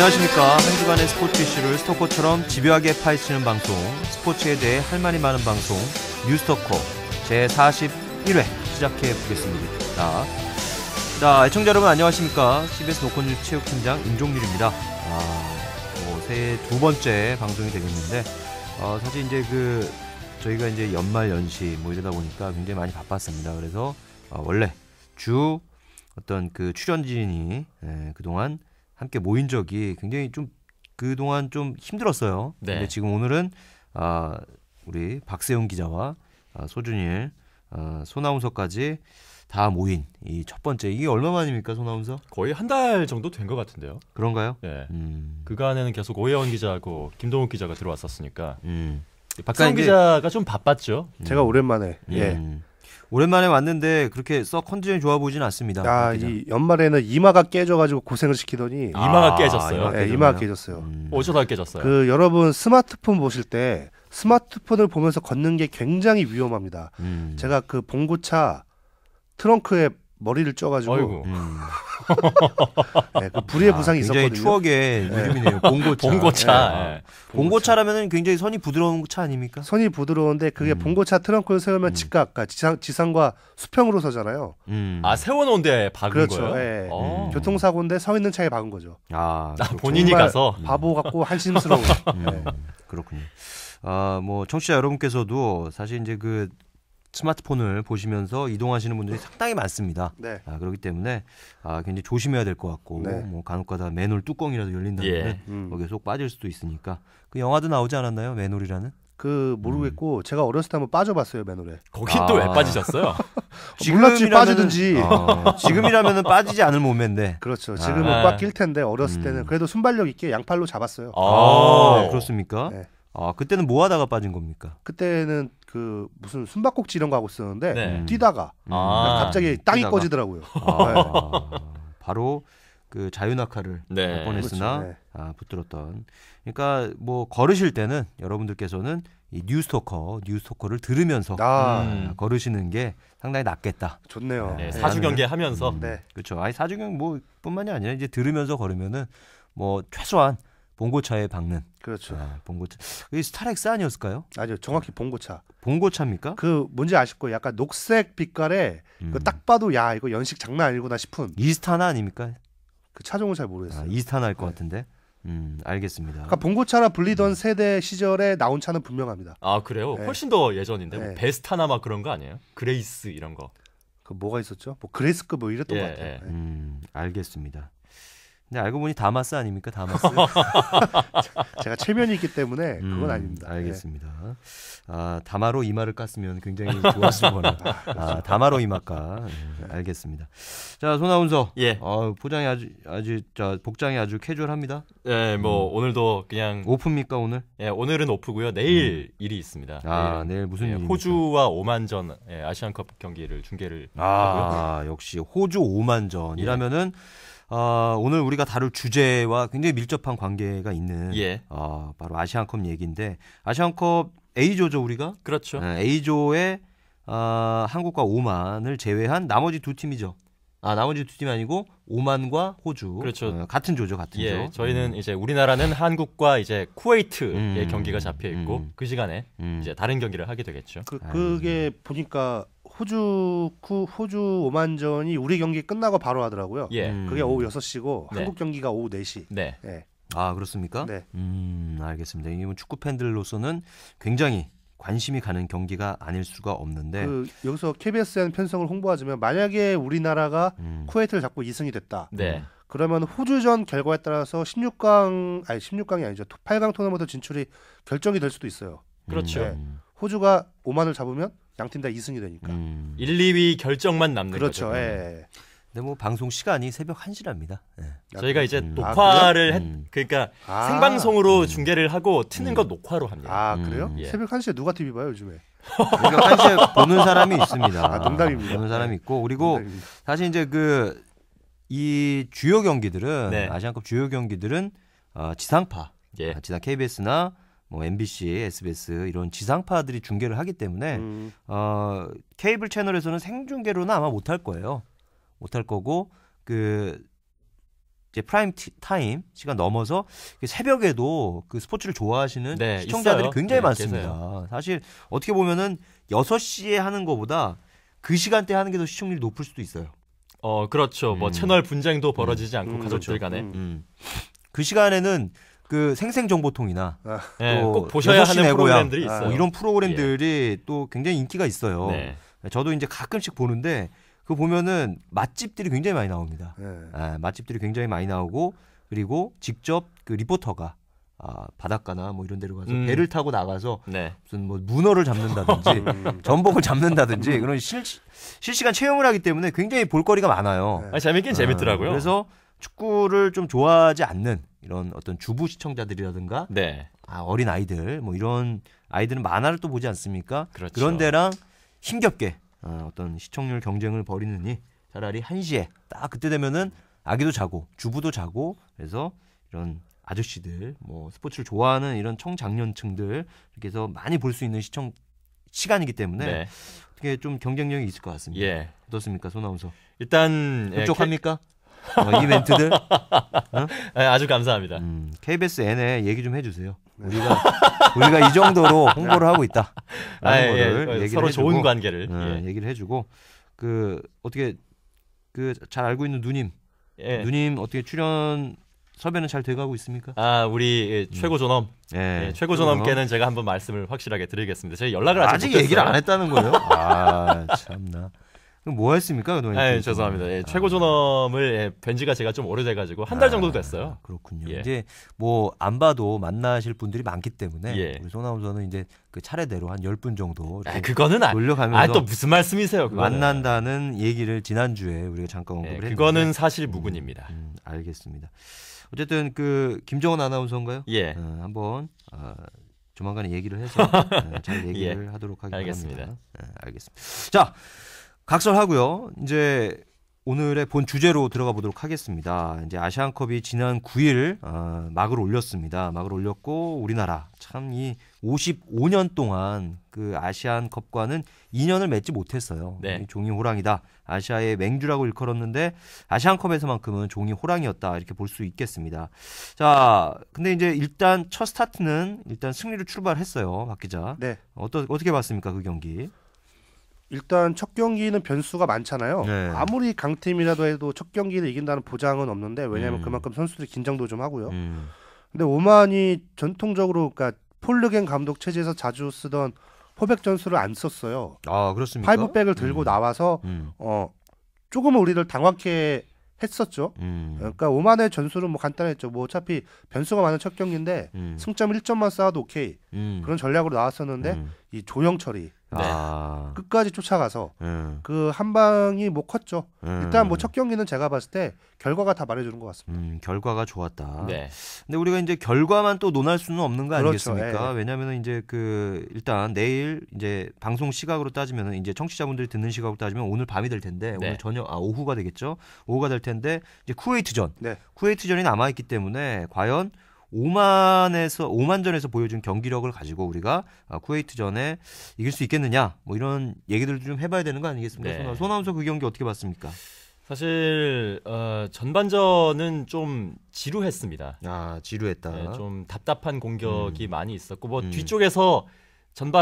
안녕하십니까. 한 주간의 스포츠 이슈를 스토커처럼 집요하게 파헤치는 방송, 스포츠에 대해 할 말이 많은 방송 뉴스토커 제41회 시작해 보겠습니다. 자, 애청자 여러분 안녕하십니까. CBS 노컷뉴스 체육팀장 임종률입니다. 새해 두 번째 방송이 되겠는데 사실 이제 저희가 이제 연말 연시 이러다 보니까 굉장히 많이 바빴습니다. 그래서 원래 주 어떤 출연진이 그동안 함께 모인 적이 굉장히 좀 그동안 좀 힘들었어요. 네. 근데 지금 오늘은 우리 박세훈 기자와 소준일, 소나운서까지 다 모인 이 첫 번째, 이게 얼마 만입니까, 소나운서? 거의 한 달 정도 된 것 같은데요. 그런가요? 네. 그간에는 계속 오해원 기자하고 김동욱 기자가 들어왔었으니까 이제- 박세훈 기자가 좀 바빴죠. 제가 오랜만에 오랜만에 왔는데 그렇게 썩 컨디션이 좋아 보이진 않습니다. 박 기자. 이 연말에는 이마가 깨져가지고 고생을 시키더니 이마가 깨졌어요. 이마가 깨졌어요. 어쩌다 깨졌어요. 여러분 스마트폰 보실 때 스마트폰을 보면서 걷는 게 굉장히 위험합니다. 제가 봉고차 트렁크에 머리를 쪄가지고 아이고. 그 불의의 부상이 굉장히 있었거든요. 추억의 이름이네요. 봉고차. 봉고차. 예. 봉고차라면 굉장히 선이 부드러운 차 아닙니까? 선이 부드러운데 그게 봉고차 트렁크를 세우면 직각, 그러니까 지상과 수평으로 서잖아요. 아, 세워놓은데 박은 그렇죠. 거예요? 예. 어. 교통사고인데 서 있는 차에 박은 거죠. 본인이 정말 가서. 바보 같고 한심스러운. 그렇군요. 청취자 여러분께서도 사실 이제 스마트폰을 보시면서 이동하시는 분들이 상당히 많습니다. 네. 그렇기 때문에 굉장히 조심해야 될 것 같고, 네. 간혹가다 맨홀 뚜껑이라도 열린다면 예. 거기에 속 빠질 수도 있으니까. 그 영화도 나오지 않았나요, 맨홀이라는? 모르겠고 제가 어렸을 때 한번 빠져봤어요, 맨홀에. 거긴 또 왜 빠지셨어요? 몰랐지, 빠지든지. 지금이라면은 빠지지 않을 몸매인데. 그렇죠. 지금은 아. 꽉 낄 텐데 어렸을 때는 그래도 순발력 있게 양팔로 잡았어요. 그렇습니까? 네. 그때는 뭐 하다가 빠진 겁니까? 그때는 무슨 숨바꼭질 이런 거 하고 있었는데 네. 뛰다가 갑자기 땅이 뛰다가? 꺼지더라고요. 바로 자유낙하를 네. 몇 번 했으나 그렇죠. 붙들었던. 그러니까 걸으실 때는 여러분들께서는 이 뉴스토커를 들으면서 걸으시는 게 상당히 낫겠다. 좋네요. 네, 사주 경계하면서. 네. 그렇죠. 사주 경뿐만이 아니라 이제 들으면서 걸으면은 최소한 봉고차에 박는. 그렇죠. 봉고차. 이게 스타렉스 아니었을까요? 아니요, 정확히 봉고차. 봉고차입니까? 뭔지 아실 거예요. 약간 녹색 빛깔에 딱 봐도 이거 연식 장난 아니구나 싶은. 이스타나 아닙니까? 그 차종은 잘 모르겠어요. 이스타나 할 것 네. 같은데. 알겠습니다. 그러니까 봉고차라 불리던 세대 시절에 나온 차는 분명합니다. 아, 그래요? 네. 훨씬 더 예전인데. 네. 베스타나 막 그런 거 아니에요? 그레이스 이런 거. 뭐가 있었죠? 그레이스급 이랬던 예, 것 같아요. 예. 네. 알겠습니다. 근데 알고 보니 다마스 아닙니까? 다마스. 제가 체면이 있기 때문에 그건 아닙니다. 알겠습니다. 다마로 이마를 깠으면 굉장히 좋았을 거나. 다마로 이마가. 알겠습니다. 자, 소나운서. 예. 복장이 아주 캐주얼합니다. 예, 오늘도 그냥 오프입니까 오늘? 예, 오늘은 오프고요. 내일 일이 있습니다. 내일 무슨 일입니까? 호주와 오만전 아시안컵 경기를 중계를 하고요. 역시 호주 오만전이라면은 오늘 우리가 다룰 주제와 굉장히 밀접한 관계가 있는 바로 아시안컵 얘기인데, 아시안컵 A조죠 우리가? 그렇죠. A조에 한국과 오만을 제외한 나머지 두 팀이죠. 나머지 두 팀이 아니고 오만과 호주. 그렇죠. 같은 조죠, 같은 조. 저희는 이제 우리나라는 한국과 이제 쿠웨이트의 경기가 잡혀 있고 그 시간에 이제 다른 경기를 하게 되겠죠. 그게 보니까 호주 오만전이 우리 경기 끝나고 바로 하더라고요. 예. 그게 오후 6시고 네. 한국 경기가 오후 4시. 네. 네. 그렇습니까? 네. 알겠습니다. 이게 축구 팬들로서는 굉장히 관심이 가는 경기가 아닐 수가 없는데, 여기서 KBSN 편성을 홍보하자면, 만약에 우리나라가 쿠웨이트를 잡고 2승이 됐다. 네. 그러면 호주전 결과에 따라서 16강이 아니죠. 8강 토너먼트 진출이 결정이 될 수도 있어요. 그렇죠. 네. 호주가 오만을 잡으면 양팀 다 2승이 되니까. 1, 2위 결정만 남는 그렇죠. 거죠. 예. 근데 방송 시간이 새벽 1시랍니다. 저희가 이제 녹화를 그러니까 생방송으로 중계를 하고 트는 거 녹화로 합니다. 그래요? 예. 새벽 1시에 누가 TV 봐요, 요즘에? 새벽 1시에 보는 사람이 있습니다. 농담입니다. 보는 사람이 있고, 그리고 농담입니다. 사실 이제 이 주요 경기들은, 네. 아시안컵 주요 경기들은 지상파, 예. 지상 KBS나 MBC, SBS 이런 지상파들이 중계를 하기 때문에 케이블 채널에서는 생중계로는 아마 못할 거예요. 못할 거고, 이제 프라임 타임 시간 넘어서 새벽에도 그 스포츠를 좋아하시는 네, 시청자들이 있어요. 굉장히 네, 많습니다. 계세요. 사실 어떻게 보면은 6시에 하는 것보다 그 시간대 하는 게 더 시청률이 높을 수도 있어요. 그렇죠. 뭐 채널 분쟁도 벌어지지 않고 가족들 그렇죠. 간에 그 시간에는 그 생생정보통이나 네, 또 꼭 보셔야 6시 하는 내 프로그램들이 고향, 있어요. 이런 프로그램들이 또 굉장히 인기가 있어요. 네. 저도 이제 가끔씩 보는데 그거 보면은 맛집들이 굉장히 많이 나옵니다. 네. 맛집들이 굉장히 많이 나오고 그리고 직접 그 리포터가 바닷가나 뭐 이런 데로 가서 배를 타고 나가서 네. 무슨 뭐 문어를 잡는다든지 전복을 잡는다든지 그런 실시간 체험을 하기 때문에 굉장히 볼거리가 많아요. 재밌긴 재밌더라고요. 그래서 축구를 좀 좋아하지 않는 이런 어떤 주부 시청자들이라든가 네. 어린 아이들 뭐 이런 아이들은 만화를 또 보지 않습니까? 그렇죠. 그런 데랑 힘겹게 어떤 시청률 경쟁을 벌이느니 차라리 1시에 딱 그때 되면은 아기도 자고 주부도 자고 그래서 이런 아저씨들 뭐 스포츠를 좋아하는 이런 청장년층들 이렇게 해서 많이 볼 수 있는 시청 시간이기 때문에 네. 어떻게 좀 경쟁력이 있을 것 같습니다. 예. 어떻습니까, 손아운서? 일단 흡족합니까? 이 멘트들? 아주 감사합니다. KBS N에 얘기 좀 해주세요. 우리가 이 정도로 홍보를 하고 있다. 라는 거를 얘기를 서로 해주고, 좋은 관계를 얘기를 해주고 그 어떻게 그 잘 알고 있는 누님 누님 어떻게 출연 섭외는 잘 돼가고 있습니까? 우리 최고 존엄. 네, 최고 존엄께는 제가 한번 말씀을 확실하게 드리겠습니다. 제가 연락을 아직 얘기를 못했어요. 안 했다는 거예요? 참나. 그럼 뭐 했습니까, 그동안? 죄송합니다. 최고 존엄을 뵌 지가 제가 좀 오래돼가지고 한 달 정도 됐어요. 그렇군요. 예. 이제 뭐 안 봐도 만나실 분들이 많기 때문에 예. 우리 손아운서는 이제 그 차례대로 한 10분 정도 이렇게 그거는 돌려가면서 또 무슨 말씀이세요? 그거는. 만난다는 얘기를 지난주에 우리가 잠깐 언급을 했는데 그거는 사실 무근입니다. 알겠습니다. 어쨌든 그 김정은 아나운서인가요? 예. 한번 조만간에 얘기를 해서 잘 얘기를 하도록 하겠습니다. 알겠습니다. 알겠습니다. 자, 각설하고요. 이제 오늘의 본 주제로 들어가 보도록 하겠습니다. 이제 아시안컵이 지난 9일 막을 올렸습니다. 막을 올렸고 우리나라 참 이 55년 동안 그 아시안컵과는 인연을 맺지 못했어요. 네. 종이 호랑이다. 아시아의 맹주라고 일컬었는데 아시안컵에서만큼은 종이 호랑이였다. 이렇게 볼 수 있겠습니다. 자, 근데 이제 일단 첫 스타트는 일단 승리로 출발했어요. 박 기자. 네. 어떻게 봤습니까? 그 경기? 일단 첫 경기는 변수가 많잖아요. 네. 아무리 강팀이라도 해도 첫 경기를 이긴다는 보장은 없는데 왜냐하면 그만큼 선수들이 긴장도 좀 하고요. 근데 오만이 전통적으로 그러니까 폴르겐 감독 체제에서 자주 쓰던 포백 전술을 안 썼어요. 그렇습니까? 파이브백을 들고 나와서 조금은 우리를 당황케 했었죠. 그러니까 오만의 전술은 뭐 간단했죠. 뭐 어차피 변수가 많은 첫 경기인데 승점 1점만 쌓아도 오케이. 그런 전략으로 나왔었는데 이 조영철이 끝까지 쫓아가서 그 한 방이 뭐 컸죠. 일단 뭐 첫 경기는 제가 봤을 때 결과가 다 말해주는 것 같습니다. 결과가 좋았다. 네. 근데 우리가 이제 결과만 또 논할 수는 없는 거 그렇죠. 아니겠습니까? 예. 왜냐하면 이제 그 일단 내일 이제 방송 시각으로 따지면 이제 청취자분들이 듣는 시각으로 따지면 오늘 밤이 될 텐데 네. 오늘 저녁 오후가 되겠죠. 오후가 될 텐데 이제 쿠웨이트전, 네. 쿠웨이트전이 남아 있기 때문에 과연 오만전에서 보여준 경기력을 가지고 우리가 쿠웨이트전에 이길 수 있겠느냐 뭐 이런 얘기들도 좀 해봐야 되는 거 아니겠습니까? 네. 손아운서 그 경기 어떻게 봤습니까? 사실 전반전은 좀 지루했습니다. 지루했다. 네, 좀 답답한 공격이 많이 있었고 뭐 뒤쪽에서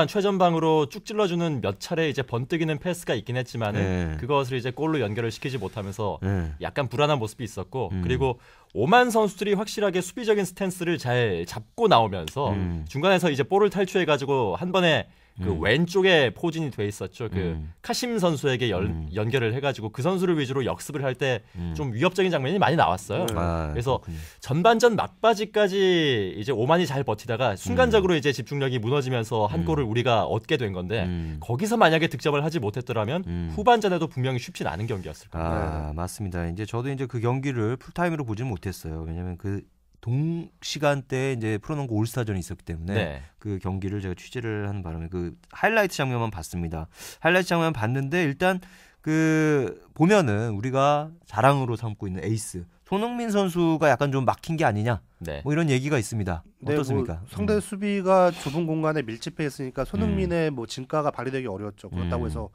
최전방으로 쭉 찔러주는 몇 차례 이제 번뜩이는 패스가 있긴 했지만은 그것을 이제 골로 연결을 시키지 못하면서 약간 불안한 모습이 있었고 그리고 오만 선수들이 확실하게 수비적인 스탠스를 잘 잡고 나오면서 중간에서 이제 볼을 탈취해가지고 한 번에 그 왼쪽에 포진이 돼 있었죠. 그 카심 선수에게 연결을 해가지고 그 선수를 위주로 역습을 할 때 좀 위협적인 장면이 많이 나왔어요. 그래서 그렇군요. 전반전 막바지까지 이제 오만이 잘 버티다가 순간적으로 이제 집중력이 무너지면서 한 골을 우리가 얻게 된 건데 거기서 만약에 득점을 하지 못했더라면 후반전에도 분명히 쉽진 않은 경기였을 겁니다. 맞습니다. 이제 저도 이제 그 경기를 풀타임으로 보지는 못했어요. 왜냐하면 그 동시간대에 이제 프로농구 올스타전이 있었기 때문에 네. 그 경기를 제가 취재를 하는 바람에 그 하이라이트 장면만 봤습니다. 하이라이트 장면 봤는데 일단 그 보면은 우리가 자랑으로 삼고 있는 에이스 손흥민 선수가 약간 좀 막힌 게 아니냐 네. 뭐 이런 얘기가 있습니다. 네, 어떻습니까? 뭐 상대 수비가 좁은 공간에 밀집해 있으니까 손흥민의 뭐 진가가 발휘되기 어려웠죠. 그렇다고 해서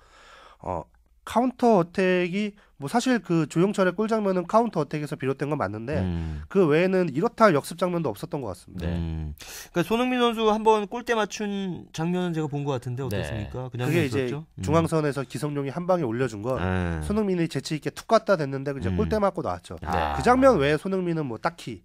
카운터 어택이 뭐 사실 그 조용철의 골 장면은 카운터 어택에서 비롯된 건 맞는데 그 외에는 이렇다 할 역습 장면도 없었던 것 같습니다. 그러니까 손흥민 선수 한번 골대 맞춘 장면은 제가 본 것 같은데 어떻습니까? 네. 그게 이제 중앙선에서 기성용이 한 방에 올려준 건 손흥민이 재치 있게 툭 갖다 댔는데 이제 골대 맞고 나왔죠. 그 장면 외에 손흥민은 뭐 딱히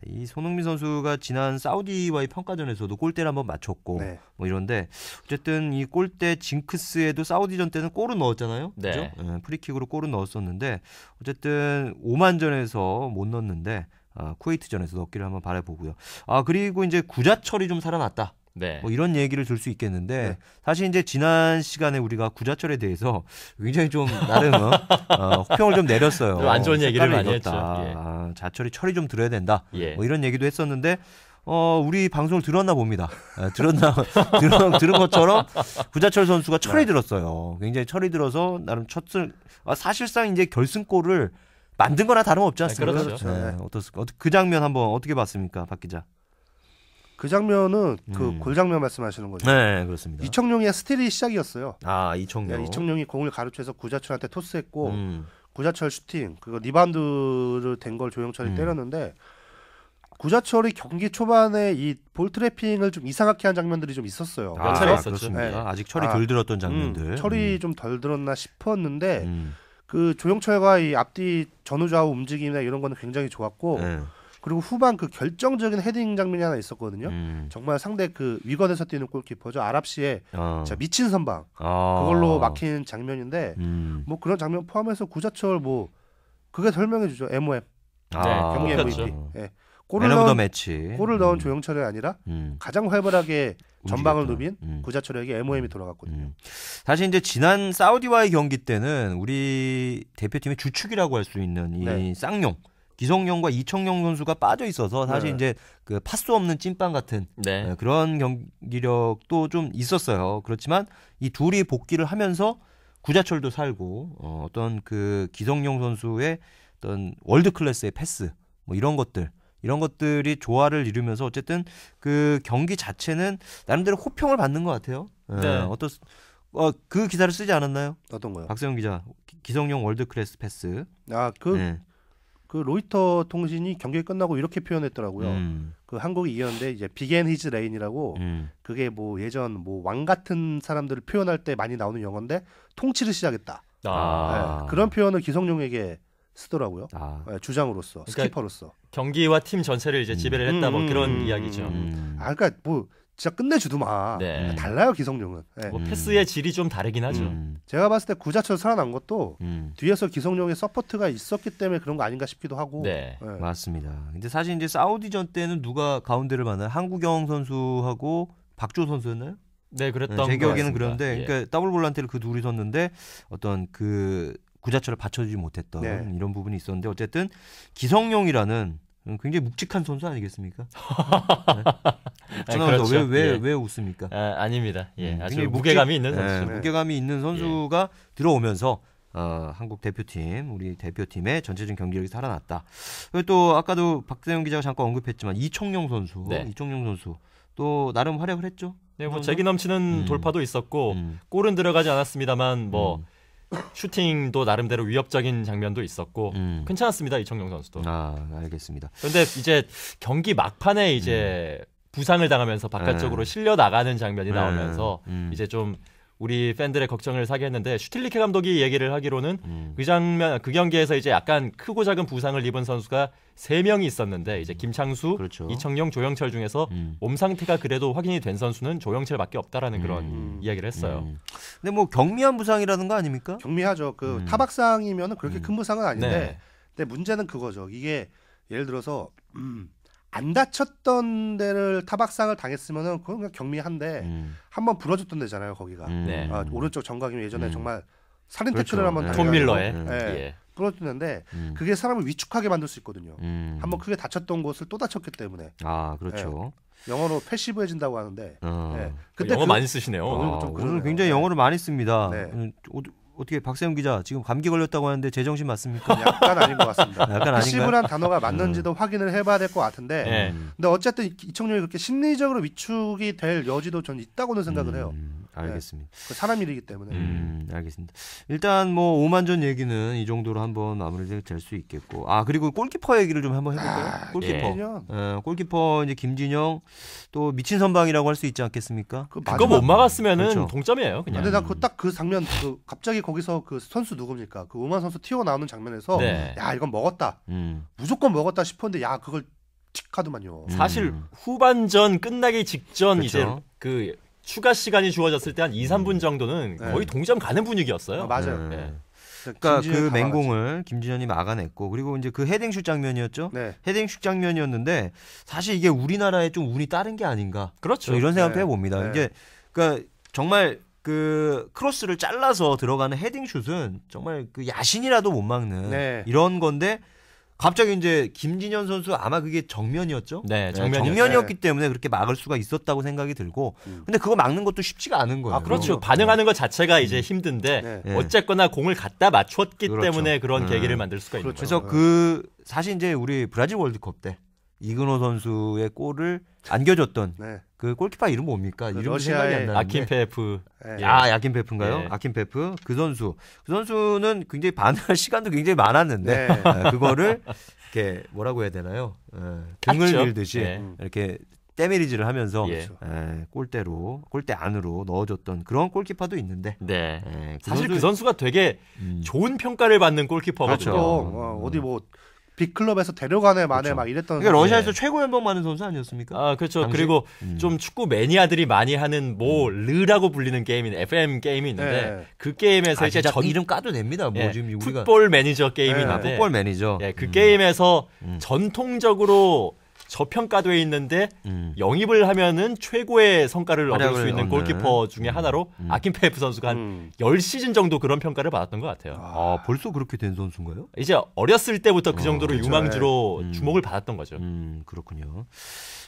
이 손흥민 선수가 지난 사우디와의 평가전에서도 골대를 한번 맞췄고 뭐 이런데 어쨌든 이 골대 징크스에도 사우디전 때는 골은 넣었잖아요. 그죠? 프리킥으로 골은 넣었었는데 어쨌든 오만전에서 못 넣었는데 쿠웨이트전에서 넣기를 한번 바라보고요. 그리고 이제 구자철이 좀 살아났다. 뭐 이런 얘기를 들 수 있겠는데 사실 이제 지난 시간에 우리가 구자철에 대해서 굉장히 좀 나름 혹평을 좀 내렸어요. 안 좋은 얘기를 많이 했죠. 자철이 철이 좀 들어야 된다. 뭐 이런 얘기도 했었는데 우리 방송을 들었나 봅니다. 들은 것처럼 구자철 선수가 철이 들었어요. 굉장히 철이 들어서 나름 사실상 이제 결승골을 만든 거나 다름없지 않습니까? 그렇죠. 그 장면 한번 어떻게 봤습니까, 박 기자? 그 장면은 그 골 장면 말씀하시는 거죠? 네, 그렇습니다. 이청용의 스틸이 시작이었어요. 이청용. 이청용이 공을 가로채서 구자철한테 토스했고 구자철 슈팅, 그거 리바운드를 된 걸 조영철이 때렸는데 구자철이 경기 초반에 이 볼 트래핑을 좀 이상하게 한 장면들이 좀 있었어요. 몇 차례 있었죠. 아직 철이 덜 들었던 장면들. 철이 좀 덜 들었나 싶었는데 그 조영철과 이 앞뒤 전후좌우 움직임이나 이런 거는 굉장히 좋았고 그리고 후반 그 결정적인 헤딩 장면이 하나 있었거든요. 정말 상대 그 위건에서 뛰는 골키퍼죠. 아랍시의 미친 선방. 그걸로 막힌 장면인데 뭐 그런 장면 포함해서 구자철 뭐 그게 설명해 주죠. MOM. 경기 MVP. 골을 넣은 조영철이 아니라 가장 활발하게 전방을 누빈 구자철에게 MOM이 돌아갔거든요. 사실 이제 지난 사우디와의 경기 때는 우리 대표팀의 주축이라고 할 수 있는 이 쌍용 기성용과 이청용 선수가 빠져 있어서 사실 이제 그 파수 없는 찐빵 같은 그런 경기력도 좀 있었어요. 그렇지만 이 둘이 복귀를 하면서 구자철도 살고 어떤 그 기성용 선수의 어떤 월드 클래스의 패스 뭐 이런 것들이 조화를 이루면서 어쨌든 그 경기 자체는 나름대로 호평을 받는 것 같아요. 그 기사를 쓰지 않았나요? 어떤 거요? 박세영 기자 기성용 월드 클래스 패스. 그 로이터 통신이 경기 끝나고 이렇게 표현했더라고요. 그 한국이 이겼는데 이제 비겐 히즈 레인이라고 그게 뭐 예전 뭐 왕 같은 사람들을 표현할 때 많이 나오는 영어인데 통치를 시작했다. 그런 표현을 기성용에게 쓰더라고요. 주장으로서 그러니까 스키퍼로서 경기와 팀 전체를 이제 지배를 했다 뭐 그런 이야기죠. 그러니까 뭐 진짜 끝내주더만. 달라요 기성용은. 뭐 패스의 질이 좀 다르긴 하죠. 제가 봤을 때 구자철 살아난 것도 뒤에서 기성용의 서포트가 있었기 때문에 그런 거 아닌가 싶기도 하고. 맞습니다. 근데 사실 이제 사우디전 때는 누가 가운데를 만나요? 한국영 선수하고 박주호 선수였나요? 네, 그랬던 제 기억에는 그런데 그러니까 더블 볼란티를 그 둘이 섰는데 어떤 그 구자철을 받쳐주지 못했던 이런 부분이 있었는데 어쨌든 기성용이라는 굉장히 묵직한 선수 아니겠습니까? 그렇죠. 왜 웃습니까? 아닙니다. 아주 무게감이 있는 선수. 무게감이 있는 선수가 들어오면서 한국 대표팀, 우리 대표팀의 전체적인 경기력이 살아났다. 그리고 또 아까도 박세영 기자가 잠깐 언급했지만 이청용 선수 또 나름 활약을 했죠. 뭐 재기 넘치는 돌파도 있었고 골은 들어가지 않았습니다만 뭐 슈팅도 나름대로 위협적인 장면도 있었고 괜찮았습니다. 이청용 선수도. 알겠습니다. 그런데 이제 경기 막판에 이제 부상을 당하면서 바깥쪽으로 실려 나가는 장면이 나오면서 이제 좀 우리 팬들의 걱정을 사게 했는데 슈틸리케 감독이 얘기를 하기로는 그 경기에서 이제 약간 크고 작은 부상을 입은 선수가 3명이 있었는데 이제 김창수, 이청용, 조영철 중에서 몸 상태가 그래도 확인이 된 선수는 조영철밖에 없다라는 그런 이야기를 했어요. 근데 뭐 경미한 부상이라는 거 아닙니까? 경미하죠. 그 타박상이면은 그렇게 큰 부상은 아닌데 근데 문제는 그거죠. 이게 예를 들어서 안 다쳤던 데를 타박상을 당했으면은 그건 그냥 경미한데 한번 부러졌던 데잖아요, 거기가. 오른쪽 정강이 예전에 정말 살인 태클을 한번 당해가지고 톰 밀러의 부러졌는데 그게 사람을 위축하게 만들 수 있거든요. 한번 크게 다쳤던 곳을 또 다쳤기 때문에. 그렇죠. 영어로 패시브해진다고 하는데. 그때 영어 많이 쓰시네요. 오늘 굉장히 영어를 많이 씁니다. 어떻게 박세영 기자 지금 감기 걸렸다고 하는데 제정신 맞습니까? 약간 아닌 것 같습니다. 약간 패시브란 단어가 맞는지도 확인을 해봐야 될 것 같은데 근데 어쨌든 이청용이 그렇게 심리적으로 위축이 될 여지도 전 있다고는 생각을 해요. 알겠습니다. 그 사람 일이기 때문에. 알겠습니다. 일단 뭐 오만전 얘기는 이 정도로 한번 마무리될 수 있겠고. 그리고 골키퍼 얘기를 좀 한번 해볼까요? 골키퍼. 골키퍼 이제 김진영 또 미친 선방이라고 할 수 있지 않겠습니까? 그거 못 막았으면은 그렇죠. 동점이에요. 그냥. 근데 나 딱 그 장면 갑자기 거기서 그 선수 누굽니까? 그 오만 선수 튀어 나오는 장면에서 야 이건 먹었다. 무조건 먹었다 싶었는데 야 그걸 틱 하더만요. 사실 후반전 끝나기 직전 그렇죠. 이제 그 추가 시간이 주어졌을 때 한 2, 3분 정도는 거의 동점 가는 분위기였어요. 맞아요. 그러니까 그 맹공을 김진현이 막아냈고 그리고 이제 그 헤딩슛 장면이었죠. 헤딩슛 장면이었는데 사실 이게 우리나라에 좀 운이 따른 게 아닌가. 그렇죠. 이런 생각도 해봅니다. 이게 그러니까 정말 그 크로스를 잘라서 들어가는 헤딩슛은 정말 그 야신이라도 못 막는 이런 건데 갑자기 이제 김진현 선수 아마 그게 정면이었죠. 네, 정면이었기 때문에 그렇게 막을 수가 있었다고 생각이 들고. 근데 그거 막는 것도 쉽지가 않은 거예요. 그렇죠. 반응하는 것 자체가 이제 힘든데 어쨌거나 공을 갖다 맞췄기 때문에 그런 계기를 만들 수가 있는 거죠. 그래서 사실 이제 우리 브라질 월드컵 때 이근호 선수의 골을 안겨줬던 그 골키퍼 이름 뭡니까? 그 이름 생각이 안 나는데. 아킨페프. 아킨페프인가요? 아킨페프. 그 선수는 굉장히 반응할 시간도 굉장히 많았는데 그거를 이렇게 뭐라고 해야 되나요? 등을 밀듯이 이렇게 때밀이질을 하면서 골대 안으로 넣어줬던 그런 골키퍼도 있는데. 사실 그 선수가 되게 좋은 평가를 받는 골키퍼거든요. 그렇죠. 어디 뭐 빅클럽에서 데려가네 마네 막 이랬던. 그러니까 러시아에서 최고 연봉 많은 선수 아니었습니까? 그렇죠. 당시? 그리고 좀 축구 매니아들이 많이 하는 르라고 불리는 게임인 FM 게임이 있는데 그 게임에서 이제 이름 까도 됩니다. 뭐 지금 우리가 풋볼 매니저 게임이 있는데 풋볼 매니저. 그 게임에서 전통적으로 저평가돼 있는데 영입을 하면은 최고의 성과를 얻을 수 있는 골키퍼 중에 하나로 아킨페프 선수가 한 10시즌 정도 그런 평가를 받았던 것 같아요. 벌써 그렇게 된 선수인가요? 이제 어렸을 때부터 그 정도로 유망주로 주목을 받았던 거죠. 그렇군요.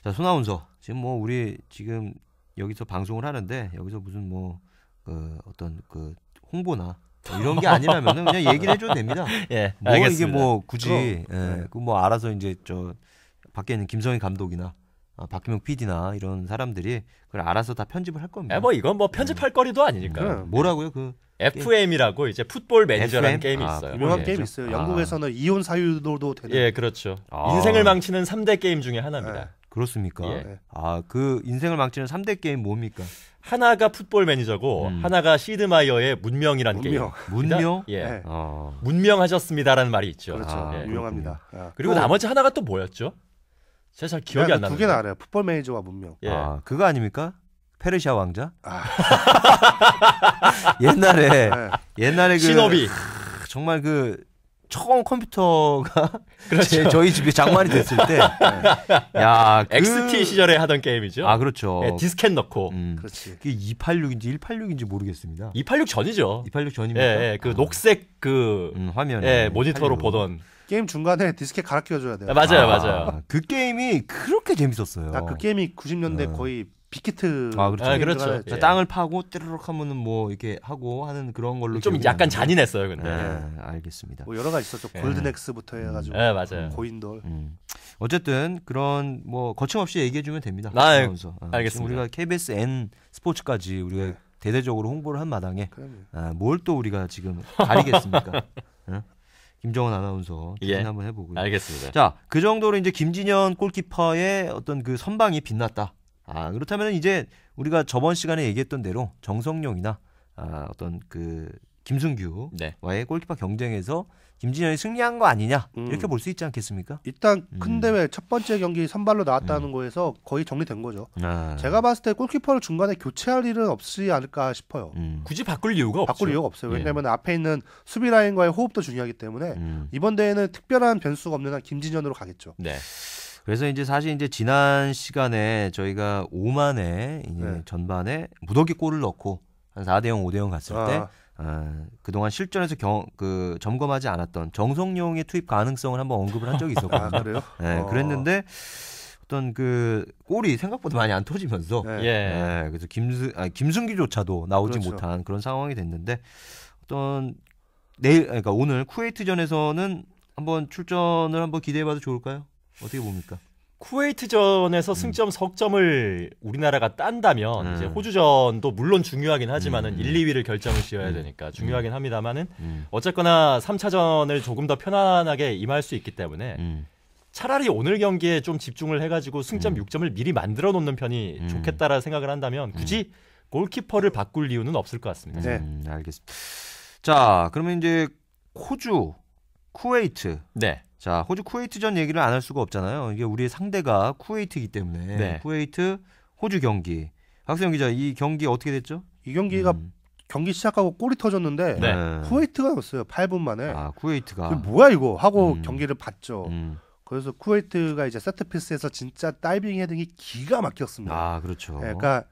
자, 손아운서 지금 뭐 우리 지금 여기서 방송을 하는데 여기서 무슨 뭐 어떤 그 홍보나 이런 게 아니라면은 그냥 얘기를 해줘도 됩니다. 뭐 알겠습니다. 이게 뭐 굳이 그 뭐 알아서 이제 밖에 있는 김성희 감독이나 박기명 PD나 이런 사람들이 그걸 알아서 다 편집을 할 겁니다. 뭐 이건 뭐 편집할 거리도 아니니까요. 뭐라고요? 그 FM이라고 이제 풋볼 매니저라는 FM? 게임이 있어요. 유명한 게임이 있어요. 영국에서는 이혼 사유도 되는. 그렇죠. 인생을 망치는 3대 게임 중에 하나입니다. 그렇습니까? 그 인생을 망치는 3대 게임 뭡니까? 하나가 풋볼 매니저고 하나가 시드마이어의 문명이라는 게임. 문명? 문명하셨습니다라는 말이 있죠. 그렇죠. 유명합니다. 그리고 나머지 하나가 또 뭐였죠? 제가 잘 기억이 안 나는데. 두 개나 알아요. 풋볼 매니저와 문명. 그거 아닙니까? 페르시아 왕자? 옛날에 시노비. 정말 처음 컴퓨터가 저희 집에 장만이 됐을 때 XT 시절에 하던 게임이죠. 그렇죠. 디스켓 넣고. 그렇지. 그게 286인지 186인지 모르겠습니다. 286 전이죠. 286 전입니까? 그 녹색 화면에 모니터로 보던. 게임 중간에 디스켓 갈아 끼워줘야 돼요. 맞아요. 그 게임이 그렇게 재밌었어요. 그 게임이 90년대 거의 빅히트. 그렇죠. 땅을 파고 띠르륵 하면은 뭐 이렇게 하고 하는 그런 걸로 좀 약간 잔인했어요, 근데. 알겠습니다. 뭐 여러 가지 있었죠. 골든엑스부터 해가지고. 맞아요. 고인돌. 어쨌든 그런 뭐 거침없이 얘기해주면 됩니다. 알겠습니다. 우리가 KBS N 스포츠까지 우리가 대대적으로 홍보를 한 마당에 뭘 또 우리가 지금 가리겠습니까? 김정은 아나운서 한번 해보고요. 알겠습니다. 자, 그 정도로 이제 김진현 골키퍼의 어떤 그 선방이 빛났다. 그렇다면 이제 우리가 저번 시간에 얘기했던 대로 정성용이나 어떤 그 김승규와의 골키퍼 경쟁에서 김진현이 승리한 거 아니냐 이렇게 볼 수 있지 않겠습니까? 일단 큰 대회 첫 번째 경기 선발로 나왔다는 거에서 거의 정리된 거죠. 제가 봤을 때 골키퍼를 중간에 교체할 일은 없지 않을까 싶어요. 굳이 바꿀 이유가 없어요. 왜냐하면 앞에 있는 수비 라인과의 호흡도 중요하기 때문에 이번 대회는 특별한 변수가 없는 한 김진현으로 가겠죠. 그래서 이제 사실 이제 지난 시간에 저희가 오만에 전반에 무더기 골을 넣고 한 4대0, 5대0 갔을 때 그동안 실전에서 점검하지 않았던 정성용의 투입 가능성을 한번 언급을 한 적이 있었거든요. 그래요? 그랬는데 어떤 그 골이 생각보다 많이 안 터지면서 그래서 김승기조차도 나오지 못한 그런 상황이 됐는데 그러니까 오늘 쿠웨이트전에서는 한번 출전을 한번 기대해봐도 좋을까요? 어떻게 봅니까? 쿠웨이트전에서 승점 석점을 우리나라가 딴다면 이제 호주전도 물론 중요하긴 하지만은 1, 2위를 결정을 지어야 되니까 중요하긴 합니다만은 어쨌거나 3차전을 조금 더 편안하게 임할 수 있기 때문에 차라리 오늘 경기에 좀 집중을 해가지고 승점 6점을 미리 만들어 놓는 편이 좋겠다라 생각을 한다면 굳이 골키퍼를 바꿀 이유는 없을 것 같습니다. 네. 알겠습니다. 자, 그러면 이제 호주, 쿠웨이트. 네. 자, 호주 쿠웨이트전 얘기를 안 할 수가 없잖아요. 이게 우리의 상대가 쿠웨이트이기 때문에 네. 쿠웨이트 호주 경기. 박수영 기자, 이 경기 어떻게 됐죠? 이 경기가 경기 시작하고 골이 터졌는데 네. 쿠웨이트가 넣었어요. 8분 만에. 아, 쿠웨이트가. 뭐야 이거 하고 경기를 봤죠. 음. 그래서 쿠웨이트가 이제 세트피스에서 진짜 다이빙 헤딩이 기가 막혔습니다. 아, 그렇죠. 네, 그러니까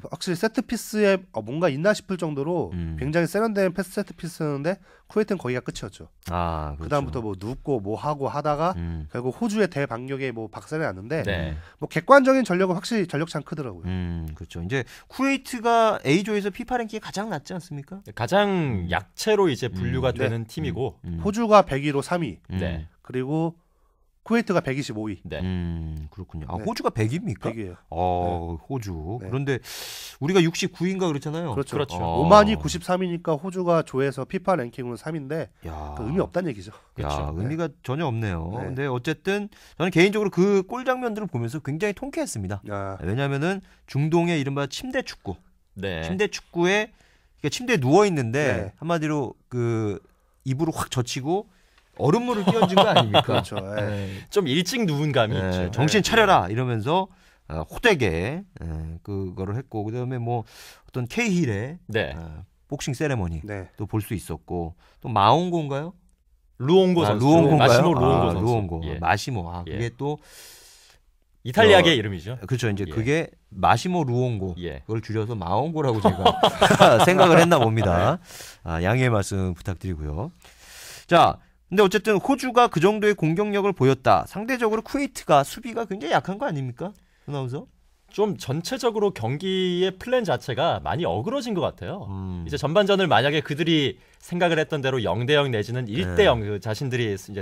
확실히 세트피스에 뭔가 있나 싶을 정도로 굉장히 세련된 세트피스였는데 쿠웨이트는 거기가 끝이었죠. 아, 그렇죠. 그다음부터 뭐 눕고 뭐 하고 하다가 결국 호주의 대반격에 뭐 박살이 났는데 네. 뭐 객관적인 전력은 확실히 전력차는 크더라고요. 그렇죠. 이제 쿠웨이트가 A조에서 피파 랭킹이 가장 낮지 않습니까? 가장 약체로 이제 분류가 되는 팀이고 호주가 101로 3위. 네. 그리고 쿠웨이트가 125위. 네. 그렇군요. 아, 네. 호주가 100입니까? 100이에요. 호주. 네. 그런데 우리가 69위인가 그렇잖아요. 그렇죠. 그렇죠. 오만이 93위니까 호주가 조에서 피파 랭킹으로는 3위인데 야, 그 의미 없다는 얘기죠. 야, 네. 의미가 전혀 없네요. 네. 근데 어쨌든 저는 개인적으로 그 골 장면들을 보면서 굉장히 통쾌했습니다. 아, 왜냐하면은 중동의 이른바 침대 축구, 네. 침대 축구에 그러니까 침대에 누워 있는데 네. 한마디로 그 입으로 확 젖히고 얼음물을 끼얹은 거 아닙니까? 그렇죠. 예. 네. 좀 일찍 누운 감이 네, 있죠. 정신 차려라 이러면서 호되게 그거를 했고 그다음에 뭐 어떤 케이힐의 네. 복싱 세레머니 네. 또 볼 수 있었고 또 마옹고인가요? 루옹고 선수. 루옹고인가요? 마시모 루옹고 선수. 루옹고. 예. 마시모. 예. 그게 또 이탈리아계 이름이죠. 그렇죠. 이제 예. 그게 마시모 루옹고. 예. 그걸 줄여서 마옹고라고 제가 생각을 했나 봅니다. 양해의 말씀 부탁드리고요. 자, 근데 어쨌든 호주가 그 정도의 공격력을 보였다. 상대적으로 쿠웨이트가 수비가 굉장히 약한 거 아닙니까? 아나운서? 좀 전체적으로 경기의 플랜 자체가 많이 어그러진 것 같아요. 이제 전반전을 만약에 그들이 생각을 했던 대로 0대0 내지는 1대0 그 자신들이 이제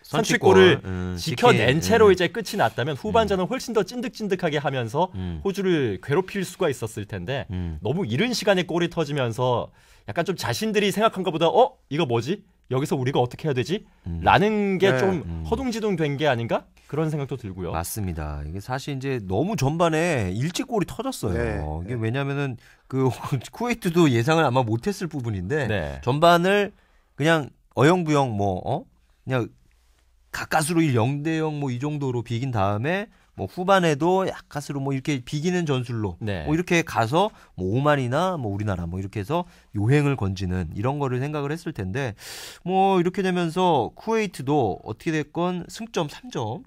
선취골을 지켜낸 채로 이제 끝이 났다면 후반전은 훨씬 더 찐득찐득하게 하면서 호주를 괴롭힐 수가 있었을 텐데 너무 이른 시간에 골이 터지면서 약간 좀 자신들이 생각한 것보다 이거 뭐지? 여기서 우리가 어떻게 해야 되지? 라는 게 좀 허둥지둥 된 게 아닌가? 그런 생각도 들고요. 맞습니다. 이게 사실 이제 너무 전반에 일찍 골이 터졌어요. 네. 이게 왜냐면은 그 쿠웨이트도 예상을 아마 못했을 부분인데 네. 전반을 그냥 어영부영 그냥 가까스로 0대0 뭐 이 정도로 비긴 다음에 뭐 후반에도 약간으로 뭐 이렇게 비기는 전술로 네. 뭐 이렇게 가서 뭐 오만이나 뭐 우리나라 뭐 이렇게 해서 요행을 건지는 이런 거를 생각을 했을 텐데 뭐 이렇게 되면서 쿠웨이트도 어떻게 됐건 승점 3점을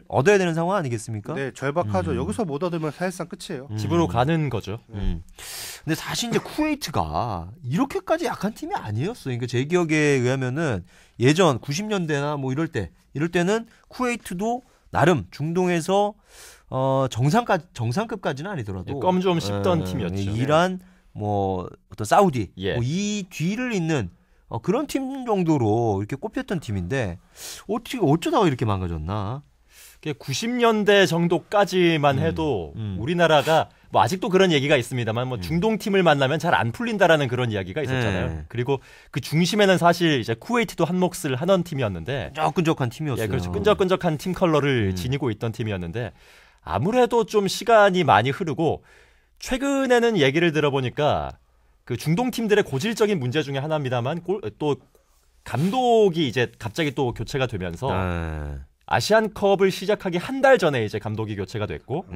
얻어야 되는 상황 아니겠습니까? 네, 절박하죠. 여기서 못 얻으면 사실상 끝이에요. 집으로 가는 거죠. 근데 사실 이제 쿠웨이트가 이렇게까지 약한 팀이 아니었어요. 그러니까 제 기억에 의하면은 예전 90년대나 뭐 이럴 때는 쿠웨이트도 나름 중동에서 정상급까지는 아니더라도 껌 좀 씹던 팀이었죠. 이란 뭐 어떤 사우디 예. 뭐 이 뒤를 잇는 그런 팀 정도로 이렇게 꼽혔던 팀인데 어떻게 어쩌다가 이렇게 망가졌나? 90년대 정도까지만 해도 우리나라가 뭐 아직도 그런 얘기가 있습니다만 뭐 중동 팀을 만나면 잘 안 풀린다라는 그런 이야기가 있었잖아요. 네. 그리고 그 중심에는 사실 이제 쿠웨이트도 한 몫을 하던 팀이었는데, 끈적끈적한 팀이었어요. 예, 그렇죠. 끈적끈적한 팀 컬러를 지니고 있던 팀이었는데 아무래도 좀 시간이 많이 흐르고 최근에는 얘기를 들어보니까 그 중동 팀들의 고질적인 문제 중에 하나입니다만 또 감독이 이제 갑자기 또 교체가 되면서. 아시안컵을 시작하기 한 달 전에 이제 감독이 교체가 됐고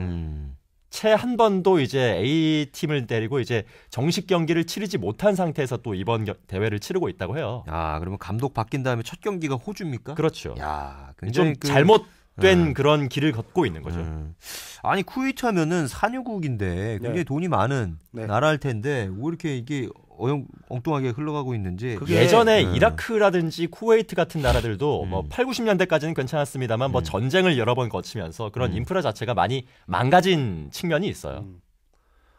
채 한 번도 이제 A 팀을 데리고 이제 정식 경기를 치르지 못한 상태에서 또 이번 대회를 치르고 있다고 해요. 그러면 감독 바뀐 다음에 첫 경기가 호주입니까? 그렇죠. 야, 좀 잘못된 그런 길을 걷고 있는 거죠. 아니 쿠웨이트 하면은 산유국인데 굉장히 네. 돈이 많은 네. 나라일 텐데 왜 이렇게 이게 엉뚱하게 흘러가고 있는지. 예전에 이라크라든지 쿠웨이트 같은 나라들도 뭐 8, 90년대까지는 괜찮았습니다만 뭐 전쟁을 여러 번 거치면서 그런 인프라 자체가 많이 망가진 측면이 있어요.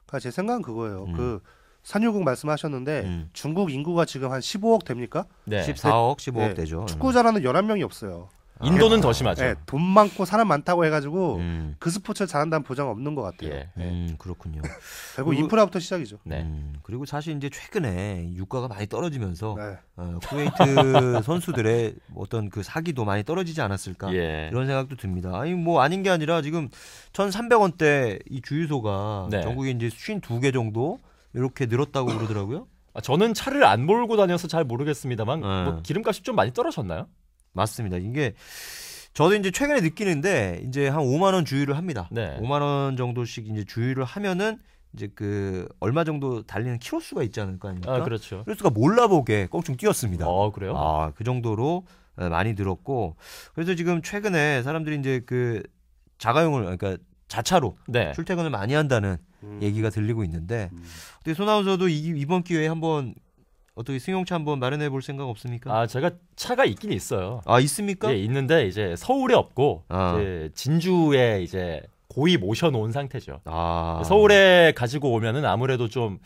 그러니까 제 생각은 그거예요. 그 산유국 말씀하셨는데 중국 인구가 지금 한 15억 됩니까? 네. 14억, 15억 네. 되죠. 축구 잘하는 11명이 없어요. 인도는 더 심하죠. 네, 돈 많고 사람 많다고 해가지고 그 스포츠를 잘한다는 보장 없는 것 같아요. 예. 그렇군요. 결국 인프라부터 시작이죠. 네. 그리고 사실 이제 최근에 유가가 많이 떨어지면서 네. 쿠웨이트 선수들의 어떤 그 사기도 많이 떨어지지 않았을까 이런 생각도 듭니다. 아니 뭐 아닌 게 아니라 지금 1,300원대 이 주유소가 전국에 이제 52개 정도 이렇게 늘었다고 그러더라고요. 저는 차를 안 몰고 다녀서 잘 모르겠습니다만 뭐 기름값이 좀 많이 떨어졌나요? 맞습니다. 이게 저도 이제 최근에 느끼는데 이제 한 5만 원 주유를 합니다. 5만 원 정도씩 이제 주유를 하면은 이제 그 얼마 정도 달리는 키로수가 있지 않을 거 아닙니까? 그렇죠. 키로수가 몰라보게 껑충 뛰었습니다. 그래요? 그 정도로 많이 늘었고 그래서 지금 최근에 사람들이 이제 그 자가용을 그러니까 자차로 출퇴근을 많이 한다는 얘기가 들리고 있는데 어떻게 손아웃서도 이번 기회에 한번 어떻게 승용차 한번 마련해 볼 생각 없습니까? 제가 차가 있긴 있어요. 있습니까? 예, 있는데 이제 서울에 없고 이제 진주에 이제 고이 모셔놓은 상태죠. 서울에 가지고 오면은 아무래도 좀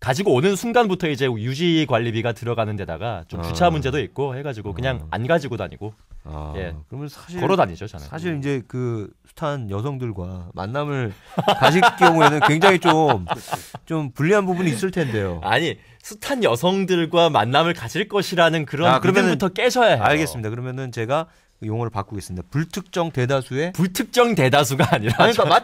가지고 오는 순간부터 이제 유지 관리비가 들어가는 데다가 좀 주차 문제도 있고 해가지고 그냥 안 가지고 다니고. 그러면 사실 걸어 다니죠, 저는. 사실 이제 그 숱한 여성들과 만남을 가질 경우에는 굉장히 좀 불리한 부분이 있을 텐데요. 아니, 숱한 여성들과 만남을 가질 것이라는 그런 믿음부터 깨셔야 해요. 알겠습니다. 그러면은 제가 용어를 바꾸겠습니다. 불특정 대다수가 아니라.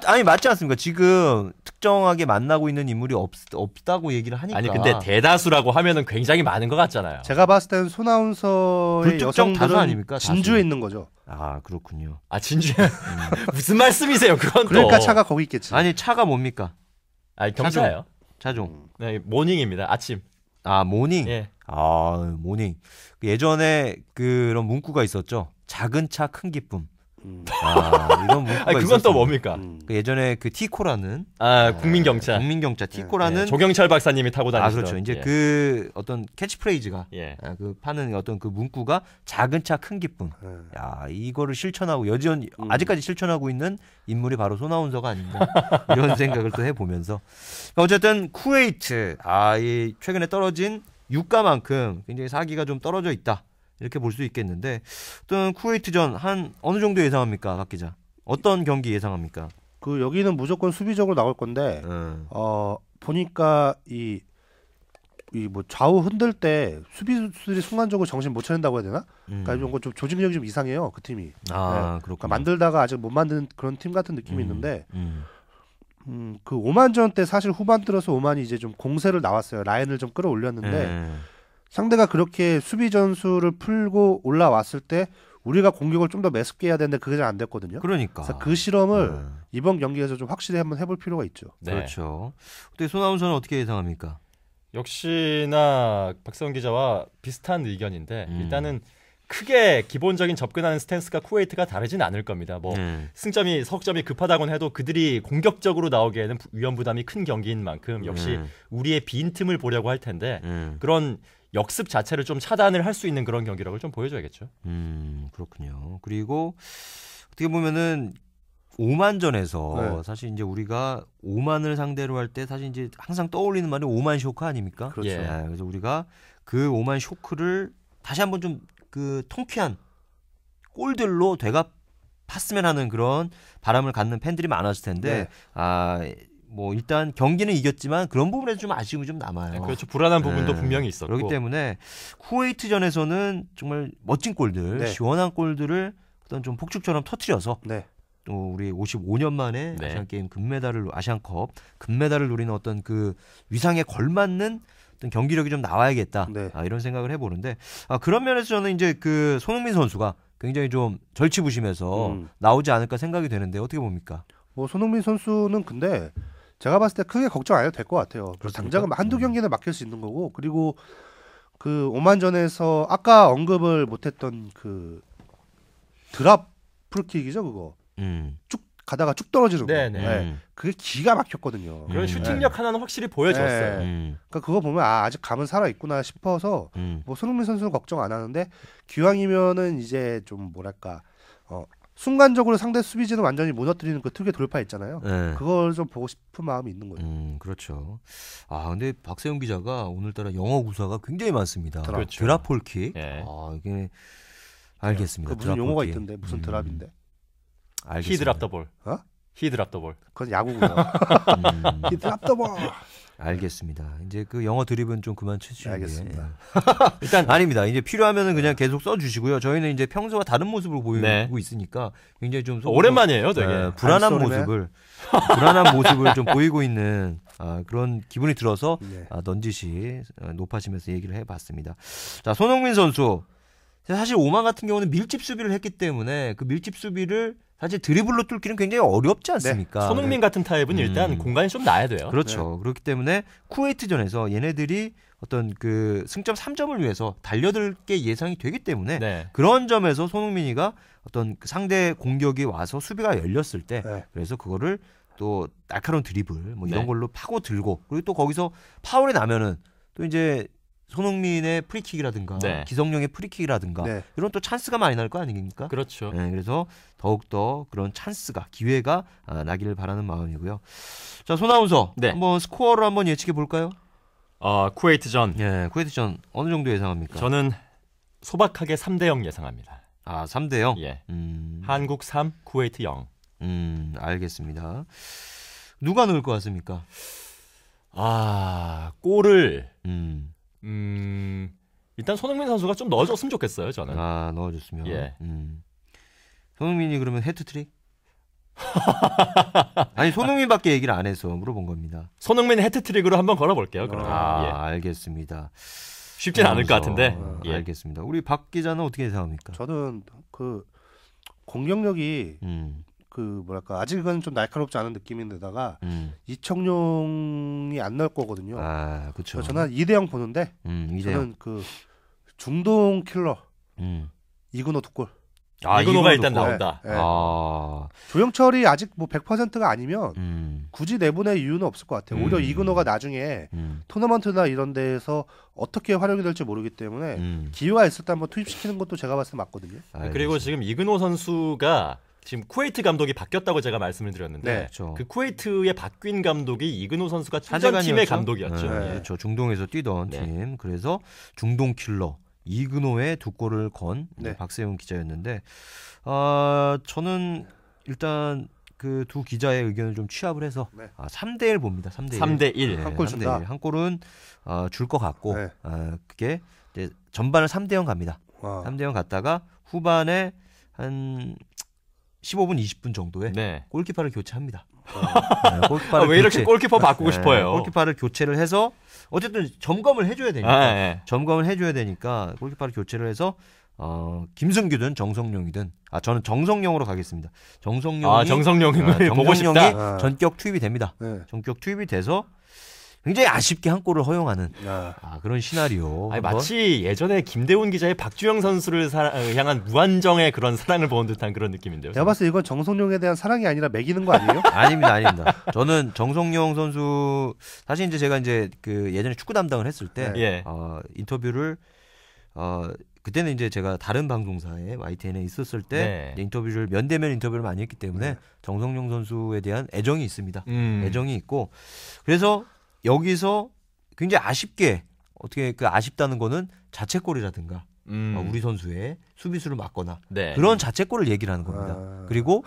아니 맞지 않습니까? 지금 특정하게 만나고 있는 인물이 없다고 얘기를 하니까. 아니 근데 대다수라고 하면은 굉장히 많은 것 같잖아요. 제가 봤을 때는 손아운서의 여성들은 아닙니까? 진주에 있는 거죠. 그렇군요. 진주에 무슨 말씀이세요? 그건 그러니까 또. 차가 거기 있겠지. 아니 차가 뭡니까? 경차예요. 차종. 네, 모닝입니다. 아침. 모닝. 예. 모닝. 예전에 그런 문구가 있었죠. 작은 차 큰 기쁨. 이런 문구가 그건 있었어요. 또 뭡니까? 예전에 그 티코라는 국민경차 티코라는 조경철 박사님이 타고 다니시던. 그렇죠. 이제 그 어떤 캐치프레이즈가 그 파는 어떤 그 문구가 작은 차 큰 기쁨. 이거를 실천하고 여전히 아직까지 실천하고 있는 인물이 바로 손아운서가 아닌가 이런 생각을 또 해보면서 어쨌든 쿠웨이트 이 최근에 떨어진 유가만큼 굉장히 사기가 좀 떨어져 있다. 이렇게 볼 수 있겠는데 어떤 쿠웨이트전 한 어느 정도 예상합니까, 박 기자? 어떤 경기 예상합니까? 여기는 무조건 수비적으로 나올 건데 보니까 이 뭐 좌우 흔들 때 수비수들이 순간적으로 정신 못 차린다고 해야 되나? 그러니까 이런 거 좀 조직력이 좀 이상해요, 그 팀이. 그렇군요. 그러니까 만들다가 아직 못 만드는 그런 팀 같은 느낌이 있는데 그 오만전 때 사실 후반 들어서 오만이 이제 좀 공세를 나왔어요. 라인을 좀 끌어올렸는데. 상대가 그렇게 수비 전술을 풀고 올라왔을 때 우리가 공격을 좀 더 매섭게 해야 되는데 그게 잘 안 됐거든요. 그러니까. 그래서 그 실험을 이번 경기에서 좀 확실히 한번 해볼 필요가 있죠. 그렇죠. 어떻게 손아운서는 어떻게 예상합니까? 역시나 박세훈 기자와 비슷한 의견인데 일단은 크게 기본적인 접근하는 스탠스가 쿠웨이트가 다르진 않을 겁니다. 뭐 승점이 석점이 급하다고는 해도 그들이 공격적으로 나오기에는 위험 부담이 큰 경기인 만큼 역시 우리의 빈틈을 보려고 할 텐데 그런 역습 자체를 좀 차단을 할 수 있는 그런 경기력을 좀 보여줘야겠죠. 그렇군요. 그리고 어떻게 보면은 오만전에서 사실 이제 우리가 오만을 상대로 할 때 사실 이제 항상 떠올리는 말이 오만 쇼크 아닙니까? 그렇죠. 그래서 우리가 그 오만 쇼크를 다시 한번 좀 그 통쾌한 골들로 되갚았으면 하는 그런 바람을 갖는 팬들이 많았을 텐데 뭐 일단 경기는 이겼지만 그런 부분에서 좀 아쉬움이 좀 남아요. 그렇죠. 불안한 부분도 분명히 있었고. 그렇기 때문에 쿠웨이트전에서는 정말 멋진 골들, 시원한 골들을 어떤 좀 폭죽처럼 터뜨려서 또 우리 55년 만에 아시안컵 금메달을 노리는 어떤 그 위상에 걸맞는 어떤 경기력이 좀 나와야겠다. 이런 생각을 해보는데 그런 면에서 저는 이제 그 손흥민 선수가 굉장히 좀 절치부심해서 나오지 않을까 생각이 되는데 어떻게 봅니까? 뭐 손흥민 선수는 근데 제가 봤을 때 크게 걱정 안 해도 될 것 같아요. 당장은 한두 경기는 맡길 수 있는 거고 그리고 그 오만전에서 아까 언급을 못했던 그 드랍 프리킥이죠 그거. 쭉 가다가 쭉 떨어지는 거. 그게 기가 막혔거든요. 그런 슈팅력 하나는 확실히 보여줬어요. 그러니까 그거 보면 아직 감은 살아 있구나 싶어서 뭐 손흥민 선수는 걱정 안 하는데 기왕이면은 이제 좀 뭐랄까 순간적으로 상대 수비진을 완전히 무너뜨리는 그 특유의 돌파 있잖아요. 그걸 좀 보고 싶은 마음이 있는 거예요. 그렇죠. 근데 박세훈 기자가 오늘따라 영어 구사가 굉장히 많습니다. 그렇죠. 드랍 폴킥. 예. 이게 알겠습니다. 무슨 용어가 있던데 무슨 드랍인데? 히 드랍 더 볼. 히 드랍 더 볼. 그건 야구고요. 히 드랍 더 볼. 알겠습니다. 이제 그 영어 드립은 좀 그만 치시죠. 알겠습니다. 일단 아닙니다. 이제 필요하면은 그냥 계속 써주시고요. 저희는 이제 평소와 다른 모습을 보이고 있으니까 굉장히 좀 오랜만이에요, 되게 불안한 모습을 좀 보이고 있는 그런 기분이 들어서 넌지시 높아지면서 얘기를 해봤습니다. 자, 손흥민 선수 사실 오만 같은 경우는 밀집 수비를 했기 때문에 그 밀집 수비를 사실 드리블로 뚫기는 굉장히 어렵지 않습니까? 네. 손흥민 같은 타입은 일단 공간이 좀 나야 돼요. 그렇죠. 네. 그렇기 때문에 쿠웨이트전에서 얘네들이 어떤 그 승점 3점을 위해서 달려들 게 예상이 되기 때문에 그런 점에서 손흥민이가 어떤 그 상대 공격이 와서 수비가 열렸을 때 그래서 그거를 또 날카로운 드리블 뭐 이런 걸로 파고 들고 그리고 또 거기서 파울이 나면은 또 이제 손흥민의 프리킥이라든가 기성용의 프리킥이라든가 이런 또 찬스가 많이 날 거 아닙니까? 그렇죠. 네, 그래서 더욱더 그런 찬스가 기회가 나기를 바라는 마음이고요. 자, 손아운서 한번 스코어를 한번 예측해 볼까요? 쿠웨이트전. 예, 쿠웨이트전 어느 정도 예상합니까? 저는 소박하게 3대0 예상합니다. 3대0? 예. 한국 3, 쿠웨이트 0. 알겠습니다. 누가 넣을 것 같습니까? 골을 일단 손흥민 선수가 좀 넣어줬으면 좋겠어요, 저는. 넣어줬으면. 예. 손흥민이 그러면 해트트릭? 아니, 손흥민밖에 얘기를 안 해서 물어본 겁니다. 손흥민 해트트릭으로 한번 걸어볼게요, 그럼. 알겠습니다. 쉽진 않을 것 같은데. 알겠습니다. 우리 박 기자는 어떻게 예상합니까? 저는 그 공격력이 아직은 좀 날카롭지 않은 느낌인데다가 이청용이 안 나올 거거든요. 그렇죠. 저는 2대0 보는데 저는 그 중동 킬러 이근호 두 골. 이근호가 일단 나온다. 조영철이 아직 뭐 100%가 아니면 굳이 내보낼 이유는 없을 것 같아요. 오히려 이근호가 나중에 토너먼트나 이런 데에서 어떻게 활용이 될지 모르기 때문에 기회가 있을 때 한번 투입시키는 것도 제가 봤을 때 맞거든요. 그리고 지금 이근호 선수가 지금 쿠웨이트 감독이 바뀌었다고 제가 말씀을 드렸는데 그 쿠웨이트의 바뀐 감독이 이근호 선수가 전 팀의 감독이었죠. 그렇죠. 중동에서 뛰던 팀. 그래서 중동 킬러 이근호의 두 골을 건 박세훈 기자였는데 저는 일단 그 두 기자의 의견을 좀 취합을 해서 3대1 봅니다. 3대1. 한 골 준다. 한 골은 줄 것 같고 그게 이제 전반을 3대0 갑니다. 3대0 갔다가 후반에 한 15분 20분 정도에 골키퍼를 교체합니다. 왜 이렇게 골키퍼 바꾸고 싶어요? 골키퍼를 교체를 해서 어쨌든 점검을 해줘야 되니까 점검을 해줘야 되니까 골키퍼를 교체를 해서 김승규든 정성용이든 저는 정성용으로 가겠습니다. 정성용이 보고 싶다. 전격 투입이 됩니다. 전격 투입이 돼서 굉장히 아쉽게 한 골을 허용하는 그런 시나리오. 마치 예전에 김대훈 기자의 박주영 선수를 향한 무한정의 그런 사랑을 보는 듯한 그런 느낌인데요. 내가 봤을 때 이건 정성용에 대한 사랑이 아니라 매기는 거 아니에요? 아닙니다. 저는 정성용 선수 사실 이제 제가 이제 그 예전에 축구 담당을 했을 때 인터뷰를 그때는 이제 제가 다른 방송사에 YTN에 있었을 때 인터뷰를 면대면 인터뷰를 많이 했기 때문에 정성용 선수에 대한 애정이 있습니다. 애정이 있고 그래서 여기서 굉장히 아쉽게 어떻게 그 아쉽다는 거는 자책골이라든가 우리 선수의 수비수를 막거나 그런 자책골을 얘기를 하는 겁니다. 그리고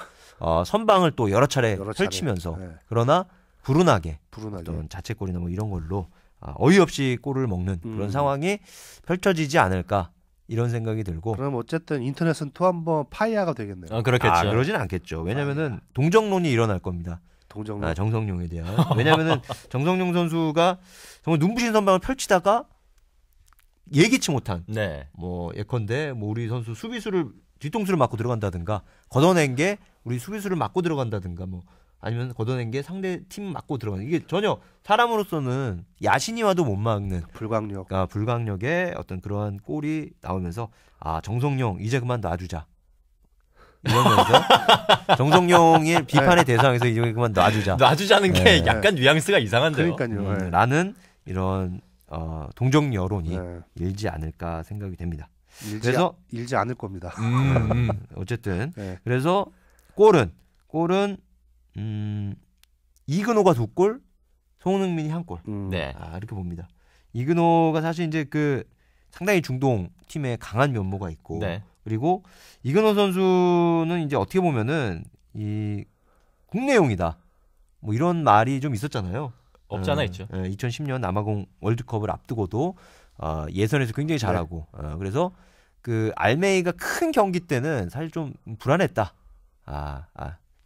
선방을 또 여러 차례 펼치면서 그러나 불운하게 어떤 자책골이나 뭐 이런 걸로 어이없이 골을 먹는 그런 상황이 펼쳐지지 않을까 이런 생각이 들고. 그럼 어쨌든 인터넷은 또 한번 파이어가 되겠네요. 그렇겠죠. 그러진 않겠죠. 왜냐면은 동정론이 일어날 겁니다. 정성용에 대한. 왜냐면은 정성용 선수가 정말 눈부신 선방을 펼치다가 예기치 못한 뭐 예컨대 뭐 우리 선수 수비수를 뒤통수를 맞고 들어간다든가 걷어낸 게 우리 수비수를 맞고 들어간다든가 뭐 아니면 걷어낸 게 상대 팀 맞고 들어가는 이게 전혀 사람으로서는 야신이 와도 못 막는 불강력의 어떤 그러한 골이 나오면서 정성용 이제 그만 놔주자. 이러면서 정성용의 비판의 대상에서 이제 그만 놔주자는 게 약간 뉘앙스가 이상한데요. 그러니까요. 라는 이런 동정 여론이 일지 않을까 생각이 됩니다. 그래서 일지 않을 겁니다. 어쨌든 그래서 골은 이근호가 2골, 손흥민이 1골. 이렇게 봅니다. 이근호가 사실 이제 그 상당히 중동 팀에 강한 면모가 있고 그리고 이근호 선수는 이제 어떻게 보면은 이 국내용이다. 뭐 이런 말이 좀 있었잖아요. 없지 않아 있죠. 2010년 남아공 월드컵을 앞두고도 예선에서 굉장히 잘하고 그래서 그 알메이가 큰 경기 때는 사실 좀 불안했다.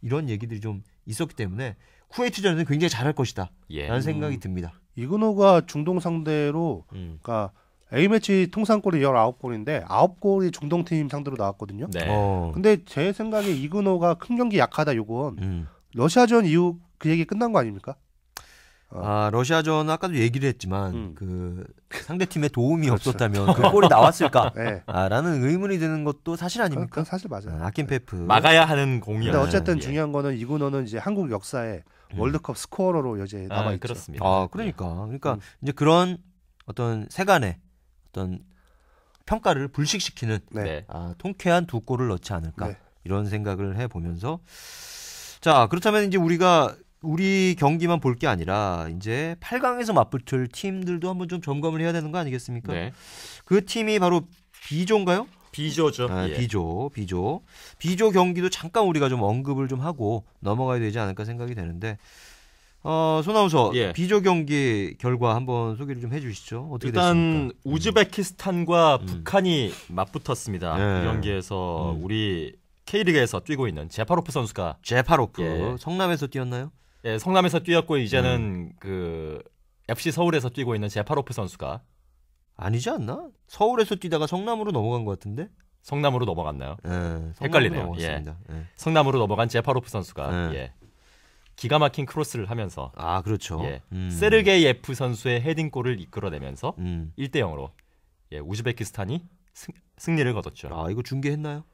이런 얘기들이 좀 있었기 때문에 쿠웨이트전에는 굉장히 잘할 것이다. 라는 생각이 듭니다. 이근호가 중동 상대로 그러니까 A매치 통산골이 19골인데 9골이 중동팀 상대로 나왔거든요. 네. 근데 제 생각에 이근호가 큰 경기 약하다 요건 러시아전 이후 그 얘기 끝난 거 아닙니까? 러시아전 아까도 얘기를 했지만 그 상대팀의 도움이 없었다면 그 골이 나왔을까? 네. 라는 의문이 드는 것도 사실 아닙니까? 그건 사실 맞아요. 아킨페프 막아야 하는 공이었는데 근데 어쨌든 중요한 거는 이근호는 이제 한국 역사에 월드컵 스코어러로 이제 남아 있죠. 그렇습니다. 그러니까 이제 그런 어떤 세간의 어떤 평가를 불식시키는 통쾌한 두 골을 넣지 않을까 이런 생각을 해보면서 자 그렇다면 이제 우리 경기만 볼 게 아니라 이제 8강에서 맞붙을 팀들도 한번 좀 점검을 해야 되는 거 아니겠습니까? 네. 그 팀이 바로 B조인가요? B조죠. B조 경기도 잠깐 우리가 좀 언급을 좀 하고 넘어가야 되지 않을까 생각이 되는데 손아우서 B조 경기 결과 한번 소개를 좀 해주시죠. 어떻게 일단 됐습니까? 우즈베키스탄과 북한이 맞붙었습니다. 그 경기에서 우리 K리그에서 뛰고 있는 제파로프 선수가 성남에서 뛰었나요? 성남에서 뛰었고 이제는 그 FC 서울에서 뛰고 있는 제파로프 선수가 아니지 않나? 서울에서 뛰다가 성남으로 넘어간 것 같은데? 성남으로 넘어갔나요? 헷갈리네요. 성남으로 넘어간 제파로프 선수가 기가 막힌 크로스를 하면서 그렇죠. 세르게이에프 선수의 헤딩골을 이끌어내면서 1대0으로 우즈베키스탄이 승리를 거뒀죠. 이거 중계했나요?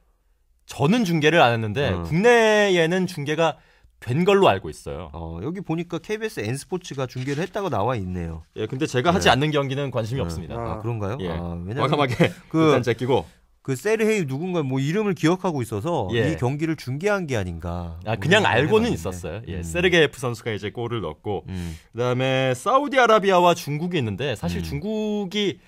저는 중계를 안 했는데 국내에는 중계가 된 걸로 알고 있어요. 여기 보니까 KBS N스포츠가 중계를 했다고 나와 있네요. 근데 제가 하지 않는 경기는 관심이 없습니다. 그런가요? 왜냐면 과감하게 일단 제끼고 그 세르헤이 누군가 뭐 이름을 기억하고 있어서 이 경기를 중계한 게 아닌가. 그냥 알고는 있었어요. 세르게이에프 선수가 이제 골을 넣었고 그다음에 사우디아라비아와 중국이 있는데 사실 중국이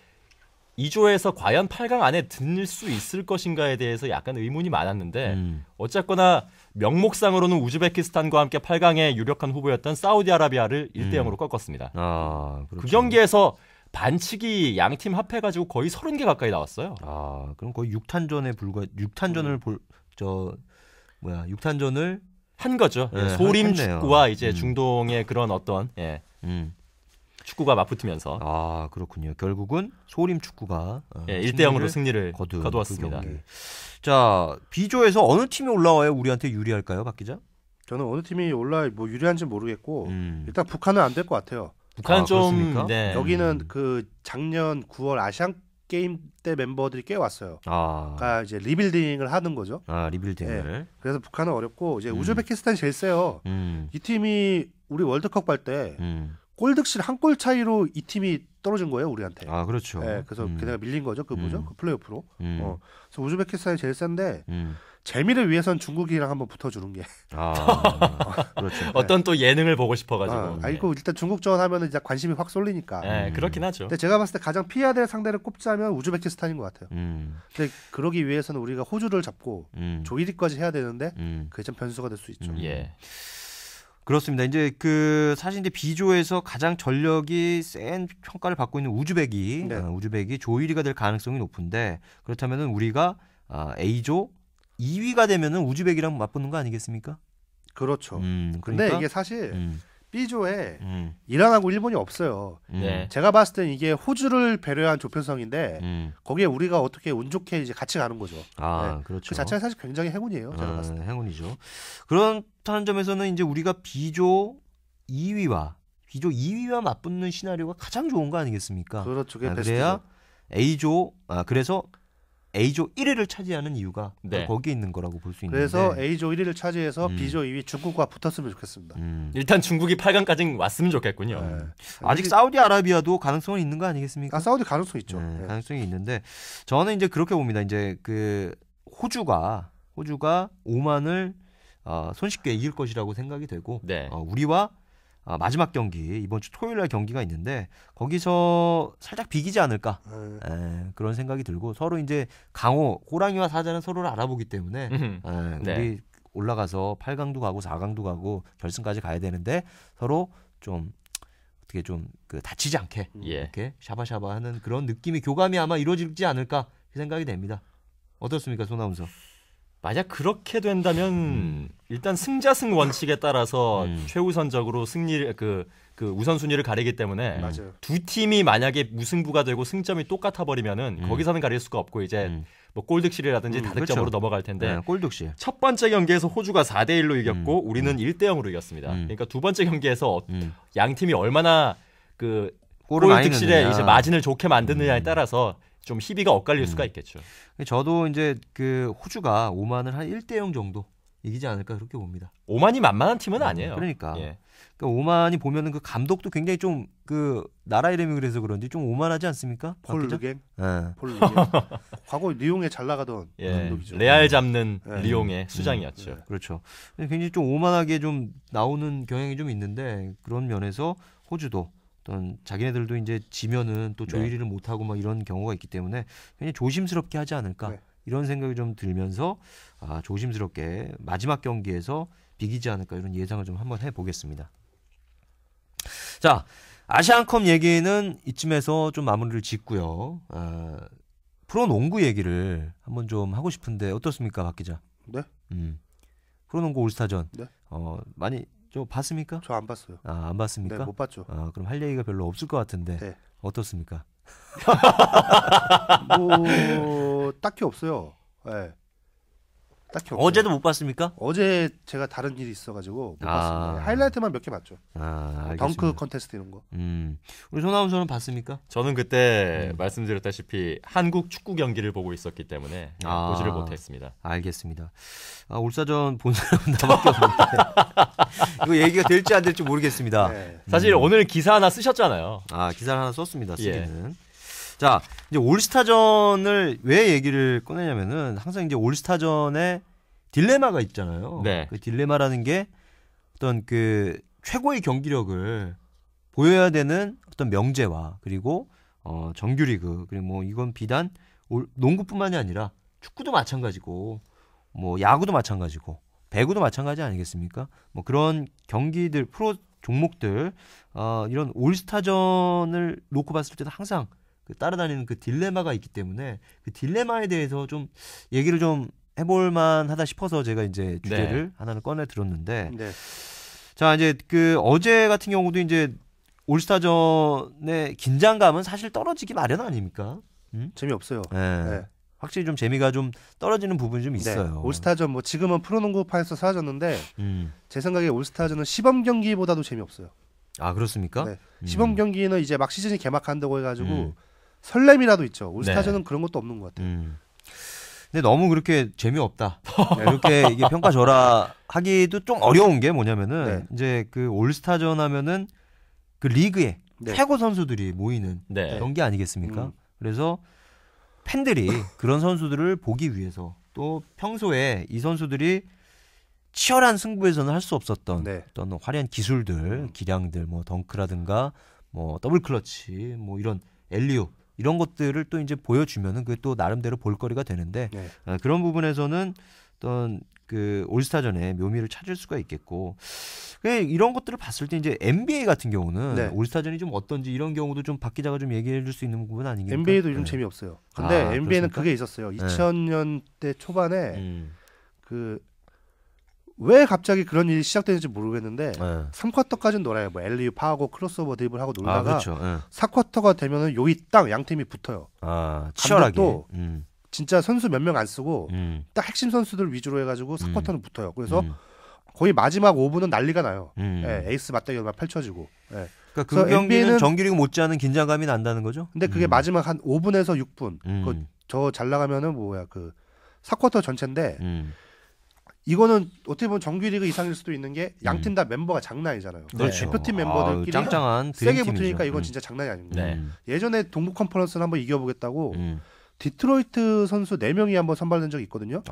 2조에서 과연 8강 안에 들 수 있을 것인가에 대해서 약간 의문이 많았는데 어쨌거나 명목상으로는 우즈베키스탄과 함께 8강에 유력한 후보였던 사우디아라비아를 1대0으로 꺾었습니다. 그렇죠. 그 경기에서 반칙이 양팀 합해가지고 거의 30개 가까이 나왔어요. 그럼 거의 6탄전에 6탄전을 한 거죠. 소림 축구와 이제 중동의 그런 어떤 축구가 맞붙으면서 그렇군요. 결국은 소림 축구가 1대0으로 승리를 거두었습니다. 자, B조에서 어느 팀이 올라와야 우리한테 유리할까요, 박 기자? 저는 어느 팀이 유리한지 모르겠고 일단 북한은 안 될 것 같아요. 북한은 좀 여기는 그 작년 9월 아시안 게임 때 멤버들이 꽤 왔어요. 그러니까 이제 리빌딩을 하는 거죠. 리빌딩을. 그래서 북한은 어렵고 이제 우즈베키스탄이 제일 세요. 이 팀이 우리 월드컵 갈 때 골득실 한 골 차이로 이 팀이 떨어진 거예요, 우리한테. 그렇죠. 그래서 걔네가 밀린 거죠, 그 플레이오프로. 그래서 우즈베키스탄이 제일 센데 재미를 위해선 중국이랑 한번 붙어주는 게. 그렇죠. 어떤 또 예능을 보고 싶어가지고. 이거 일단 중국전 하면은 이제 관심이 확 쏠리니까. 그렇긴 하죠. 근데 제가 봤을 때 가장 피해야 될 상대를 꼽자면 우즈베키스탄인 것 같아요. 근데 그러기 위해서는 우리가 호주를 잡고 조 1위까지 해야 되는데 그게 좀 변수가 될 수 있죠. 그렇습니다. 이제 사실 이제 B조에서 가장 전력이 센 평가를 받고 있는 우즈벡이 조 1위가 될 가능성이 높은데 그렇다면은 우리가 A조 2위가 되면은 우즈벡이랑 맞붙는 거 아니겠습니까? 그렇죠. 그러니까 근데 이게 사실 B조에 이란하고 일본이 없어요. 제가 봤을 땐 이게 호주를 배려한 조편성인데 거기에 우리가 어떻게 운 좋게 이제 같이 가는 거죠. 그렇죠. 그 자체는 사실 굉장히 행운이에요. 제가 봤을 때. 행운이죠. 그렇다는 점에서는 이제 우리가 B조 2위와 맞붙는 시나리오가 가장 좋은 거 아니겠습니까? 그렇죠. 그게 그래야 A조 그래서 A조 1위를 차지하는 이유가 거기에 있는 거라고 볼 수 있는데 그래서 A조 1위를 차지해서 B조 2위 중국과 붙었으면 좋겠습니다. 일단 중국이 8강까지 왔으면 좋겠군요. 아직 사우디아라비아도 가능성은 있는 거 아니겠습니까? 사우디 가능성 있죠. 가능성이 있는데 저는 이제 그렇게 봅니다. 이제 호주가 오만을 손쉽게 이길 것이라고 생각이 되고 우리와 마지막 경기 이번 주 토요일 날 경기가 있는데 거기서 살짝 비기지 않을까 그런 생각이 들고 서로 이제 강호 호랑이와 사자는 서로를 알아보기 때문에 네. 우리 올라가서 8강도 가고 4강도 가고 결승까지 가야 되는데 서로 좀 어떻게 좀 그 다치지 않게 이렇게 샤바샤바하는 그런 느낌의 교감이 아마 이루어지지 않을까 생각이 됩니다. 어떻습니까, 손아운서? 만약 그렇게 된다면 일단 승자승 원칙에 따라서 최우선적으로 승리 그 우선순위를 가리기 때문에 맞아요. 두 팀이 만약에 무승부가 되고 승점이 똑같아 버리면은 거기서는 가릴 수가 없고 이제 뭐 골득실이라든지 다득점으로 그렇죠. 넘어갈 텐데 네, 골득실. 첫 번째 경기에서 호주가 4대 1로 이겼고 우리는 1대 0으로 이겼습니다. 그러니까 두 번째 경기에서 양 팀이 얼마나 그 골득실에 이제 마진을 좋게 만드느냐에 따라서 좀 희비가 엇갈릴 수가 있겠죠. 저도 이제 그 호주가 오만을 한 1대 0 정도 이기지 않을까 그렇게 봅니다. 오만이 만만한 팀은 아니에요. 그러니까. 예. 그러니까 오만이 보면은 그 감독도 굉장히 좀 그 나라 이름이 그래서 그런지 좀 오만하지 않습니까? 폴 르갱. 네. 폴 르갱. 과거 리옹에 잘 나가던 감독이죠. 레알 잡는 리옹의 수장이었죠. 그렇죠. 굉장히 좀 오만하게 좀 나오는 경향이 좀 있는데 그런 면에서 호주도 어떤 자기네들도 이제 지면은 또 조이리를 못하고 막 이런 경우가 있기 때문에 굉장히 조심스럽게 하지 않을까 이런 생각이 좀 들면서 조심스럽게 마지막 경기에서 비기지 않을까 이런 예상을 좀 한번 해보겠습니다. 자, 아시안컵 얘기는 이쯤에서 좀 마무리를 짓고요. 프로농구 얘기를 한번 좀 하고 싶은데 어떻습니까, 박 기자? 네. 프로농구 올스타전. 네. 많이 좀 봤습니까? 저 안 봤어요. 안 봤습니까? 네, 못 봤죠. 그럼 할 얘기가 별로 없을 것 같은데 네. 어떻습니까? 뭐 딱히 없어요. 네. 딱히 없어요. 어제도 못 봤습니까? 어제 제가 다른 일이 있어가지고 못 봤습니다. 하이라이트만 몇 개 봤죠. 알겠습니다. 덩크 컨테스트 이런 거. 우리 손아운서는 봤습니까? 저는 그때 말씀드렸다시피 한국 축구 경기를 보고 있었기 때문에 보지를 못했습니다. 알겠습니다. 올스타전 본 사람은 나밖에 없는데 이거 얘기가 될지 안 될지 모르겠습니다. 네. 사실 오늘 기사 하나 쓰셨잖아요. 기사를 하나 썼습니다. 쓰기는. 자, 이제 올스타전을 왜 얘기를 꺼내냐면은 항상 이제 올스타전에 딜레마가 있잖아요. 네. 그 딜레마라는 게 어떤 그 최고의 경기력을 보여야 되는 어떤 명제와 그리고 정규리그 그리고 뭐 이건 비단 농구뿐만이 아니라 축구도 마찬가지고 뭐 야구도 마찬가지고 배구도 마찬가지 아니겠습니까? 뭐 그런 경기들 프로 종목들 이런 올스타전을 놓고 봤을 때도 항상 따라다니는 그 딜레마가 있기 때문에 그 딜레마에 대해서 좀 얘기를 좀 해볼 만하다 싶어서 제가 이제 주제를 하나는 꺼내 들었는데 자 이제 그 어제 같은 경우도 이제 올스타전의 긴장감은 사실 떨어지기 마련 아닙니까? 재미없어요. 네. 확실히 좀 재미가 좀 떨어지는 부분이 좀 있어요. 네. 올스타전 뭐 지금은 프로농구판에서 사라졌는데 제 생각에 올스타전은 시범 경기보다도 재미없어요. 그렇습니까? 네. 시범 경기는 이제 막 시즌이 개막한다고 해가지고 설렘이라도 있죠. 올스타전은 그런 것도 없는 것 같아요. 근데 너무 그렇게 재미없다. 이렇게 이게 평가절하 하기도 좀 어려운 게 뭐냐면은 이제 그 올스타전 하면은 그 리그에 최고 선수들이 모이는 경기 아니겠습니까? 그래서 팬들이 그런 선수들을 보기 위해서 또 평소에 이 선수들이 치열한 승부에서는 할 수 없었던 어떤 화려한 기술들, 기량들, 뭐 덩크라든가 뭐 더블 클러치, 뭐 이런 엘리웁 이런 것들을 또 이제 보여주면은 그게 또 나름대로 볼거리가 되는데 그런 부분에서는 어떤 그 올스타전의 묘미를 찾을 수가 있겠고 이런 것들을 봤을 때 이제 NBA 같은 경우는 올스타전이 좀 어떤지 이런 경우도 좀 박 기자가 좀 얘기해 줄 수 있는 부분 아닌가요? NBA도 요즘 재미없어요. 근데 NBA는 그렇습니까? 그게 있었어요. 2000년대 초반에 왜 갑자기 그런 일이 시작되는지 모르겠는데 3쿼터까지는 놀아요. 뭐 엘리우 파하고 크로스오버 드리블하고 놀다가 4쿼터가 되면은 요이 땅 양 팀이 붙어요. 치열하게. 또 진짜 선수 몇 명 안 쓰고 딱 핵심 선수들 위주로 해가지고 4쿼터는 붙어요. 그래서 거의 마지막 5분은 난리가 나요. 에이스 맞대결 막 펼쳐지고. 그러니까 그 경기는 정규리그 못지않은 긴장감이 난다는 거죠. 근데 그게 마지막 한 5분에서 6분. 저 잘 나가면은 그 4쿼터 전체인데. 이거는 어떻게 보면 정규리그 이상일 수도 있는 게 양 팀 다 멤버가 장난 아니잖아요. 그렇죠. 대표팀 멤버들끼리 짱짱한 세게 붙으니까 이건 진짜 장난이 아닙니다. 예전에 동부 컨퍼런스는 한번 이겨보겠다고 디트로이트 선수 4명이 한번 선발된 적이 있거든요. 그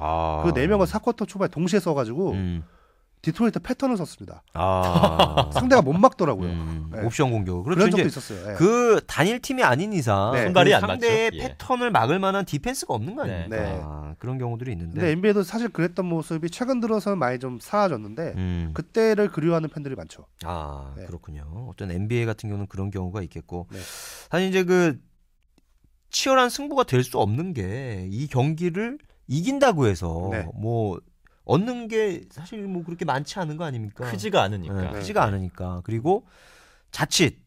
4명을 4쿼터 초반에 동시에 써가지고 디트로이트 패턴을 썼습니다. 아. 상대가 못 막더라고요. 네. 옵션 공격. 그런 적도 있었어요. 네. 그 단일 팀이 아닌 이상 네. 손발이 그 안 상대의 맞죠. 패턴을 막을 만한 디펜스가 없는 거 아닙니까? 네. 그런 경우들이 있는데. 근데 NBA도 사실 그랬던 모습이 최근 들어서는 많이 좀 사라졌는데 그때를 그리워하는 팬들이 많죠. 네. 그렇군요. 어떤 NBA 같은 경우는 그런 경우가 있겠고 네. 사실 이제 그 치열한 승부가 될 수 없는 게 이 경기를 이긴다고 해서 네. 뭐 얻는 게 사실 뭐 그렇게 많지 않은 거 아닙니까? 크지가 않으니까. 네, 크지가 않으니까. 그리고 자칫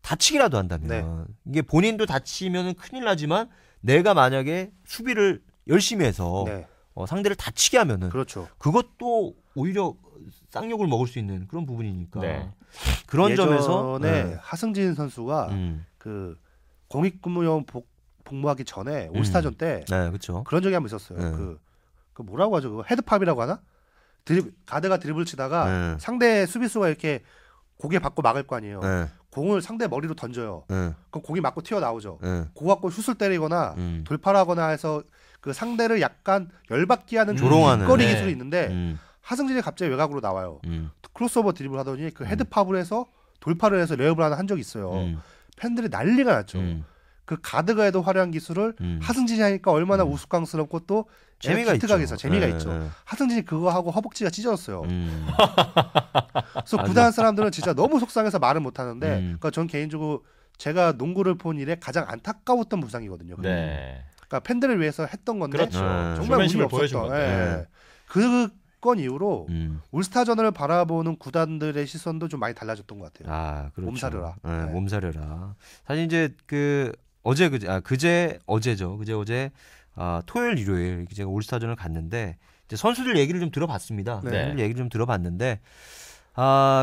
다치기라도 한다면 이게 본인도 다치면 큰일 나지만 내가 만약에 수비를 열심히 해서 상대를 다치게 하면은 그렇죠. 그것도 오히려 쌍욕을 먹을 수 있는 그런 부분이니까 네. 그런 예전에 점에서 하승진 선수가 그 공익근무원 복무하기 전에 올스타전 때 그렇죠. 그런 적이 한번 있었어요. 그 뭐라고 하죠? 그거 헤드팝이라고 하나? 가드가 드리블 치다가 상대 수비수가 이렇게 고개 받고 막을 거 아니에요. 공을 상대 머리로 던져요. 그럼 공이 맞고 튀어나오죠. 그거 갖고 슛을 때리거나 돌파를 하거나 해서 그 상대를 약간 열받게 하는 조롱하는 거리 기술이 있는데 하승진이 갑자기 외곽으로 나와요. 크로스오버 드리블 하더니 그 헤드팝을 해서 돌파를 해서 레이업을 한 적이 있어요. 팬들이 난리가 났죠. 그 가드가 해도 화려한 기술을 하승진이 하니까 얼마나 우스꽝스럽고 또 재미가 있죠. 재미가 있죠. 하승진이 그거 하고 허벅지가 찢어졌어요. 그래서 구단 사람들은 진짜 너무 속상해서 말을 못 하는데, 그러니까 전 개인적으로 제가 농구를 본 일에 가장 안타까웠던 부상이거든요. 네. 그러니까 팬들을 위해서 했던 건데 그렇죠. 정말 운이 보여준 없었던. 건데. 그건 이후로 올스타전을 바라보는 구단들의 시선도 좀 많이 달라졌던 것 같아요. 그렇죠. 몸사려라. 몸사려라. 사실 이제 그 어제 토요일 일요일 제가 올스타전을 갔는데 이제 선수들 얘기를 좀 들어봤습니다. 선수들 얘기를 좀 들어봤는데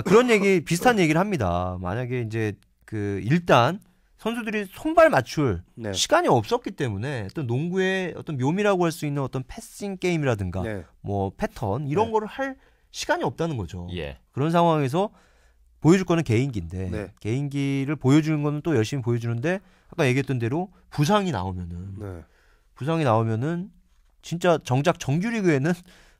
그런 얘기 비슷한 얘기를 합니다. 만약에 이제 그 일단 선수들이 손발 맞출 시간이 없었기 때문에 어떤 농구의 어떤 묘미라고 할 수 있는 어떤 패싱 게임이라든가 뭐 패턴 이런 거를 할 시간이 없다는 거죠. 그런 상황에서 보여줄 거는 개인기인데 개인기를 보여주는 거는 또 열심히 보여주는데 아까 얘기했던 대로 부상이 나오면은 진짜 정작 정규리그에는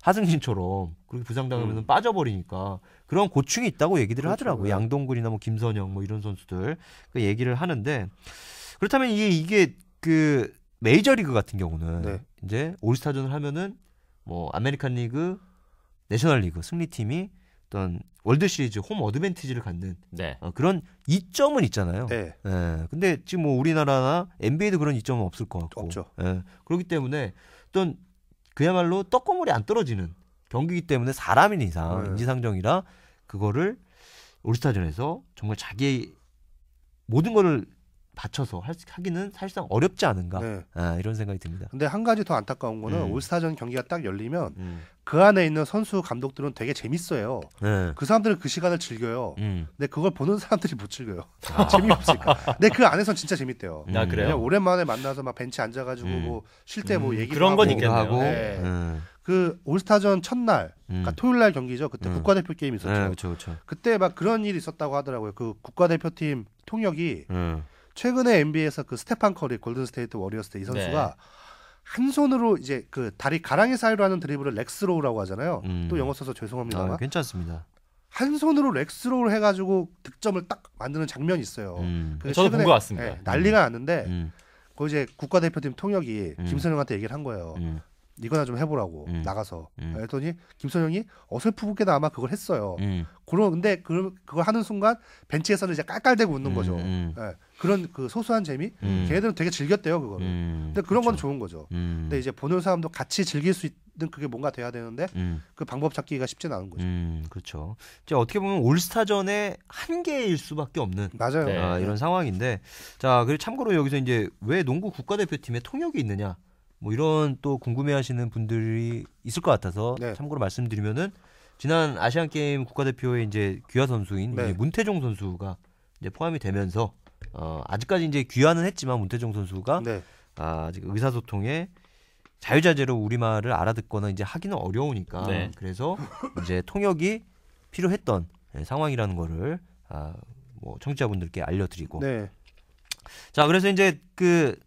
하승진처럼 그렇게 부상당하면 빠져버리니까 그런 고충이 있다고 얘기들을 하더라고요. 양동근이나 뭐 김선영 뭐 이런 선수들 그 얘기를 하는데 그렇다면 이게 그 메이저리그 같은 경우는 이제 올스타전을 하면은 뭐 아메리칸 리그, 내셔널리그 승리팀이 어떤 월드 시리즈 홈 어드밴티지를 갖는 그런 이점은 있잖아요. 근데 지금 뭐 우리나라나 NBA도 그런 이점은 없을 것 같고. 없죠. 그렇기 때문에 어떤 그야말로 떡고물이 안 떨어지는 경기이기 때문에 사람인 이상 인지상정이라 그거를 올스타전에서 정말 자기의 모든 거를 바쳐서 하기는 사실상 어렵지 않은가 이런 생각이 듭니다. 근데 한 가지 더 안타까운 거는 올스타전 경기가 딱 열리면 그 안에 있는 선수 감독들은 되게 재밌어요. 그 사람들은 그 시간을 즐겨요. 근데 그걸 보는 사람들이 못 즐겨요. 재미없으니까. 근데 그 안에선 진짜 재밌대요. 그래요? 그냥 오랜만에 만나서 막 벤치 앉아가지고 뭐 쉴 때 뭐 얘기도 그런 하고. 건 있겠네요. 그 올스타전 첫날, 그러니까 토요일 날 경기죠. 그때 국가대표 게임 있었죠. 그렇죠. 그때 막 그런 일이 있었다고 하더라고요. 그 국가대표팀 통역이 최근에 NBA에서 그 스테판 커리 골든스테이트 워리어스 때 이 선수가 한 손으로 이제 그 다리 가랑이 사이로 하는 드리블을 렉스로우라고 하잖아요. 또 영어 써서 죄송합니다만 괜찮습니다. 한 손으로 렉스로우를 해가지고 득점을 딱 만드는 장면이 있어요. 저도 본 것 같습니다. 난리가 났는데 그 이제 국가대표팀 통역이 김선영한테 얘기를 한 거예요. 이거나 좀 해보라고 나가서 그랬더니 김선영이 어설프게도 아마 그걸 했어요. 근데 그걸 하는 순간 벤치에서는 이제 깔깔대고 웃는 거죠. 그런 그 소소한 재미, 걔네들은 되게 즐겼대요 그거를. 근데 그런 건 좋은 거죠. 근데 이제 보는 사람도 같이 즐길 수 있는 그게 뭔가 돼야 되는데 그 방법 찾기가 쉽지는 않은 거죠. 그렇죠. 이제 어떻게 보면 올스타전의 한계일 수밖에 없는 맞아요. 이런 상황인데 자 그리고 참고로 여기서 이제 왜 농구 국가대표팀에 통역이 있느냐? 뭐 이런 또 궁금해하시는 분들이 있을 것 같아서 참고로 말씀드리면은 지난 아시안 게임 국가대표의 이제 귀화 선수인 이제 문태종 선수가 이제 포함이 되면서 아직까지 이제 귀화는 했지만 문태종 선수가 아직 의사소통에 자유자재로 우리말을 알아듣거나 이제 하기는 어려우니까 그래서 이제 통역이 필요했던 상황이라는 거를 뭐 청취자분들께 알려드리고 자 그래서 이제 그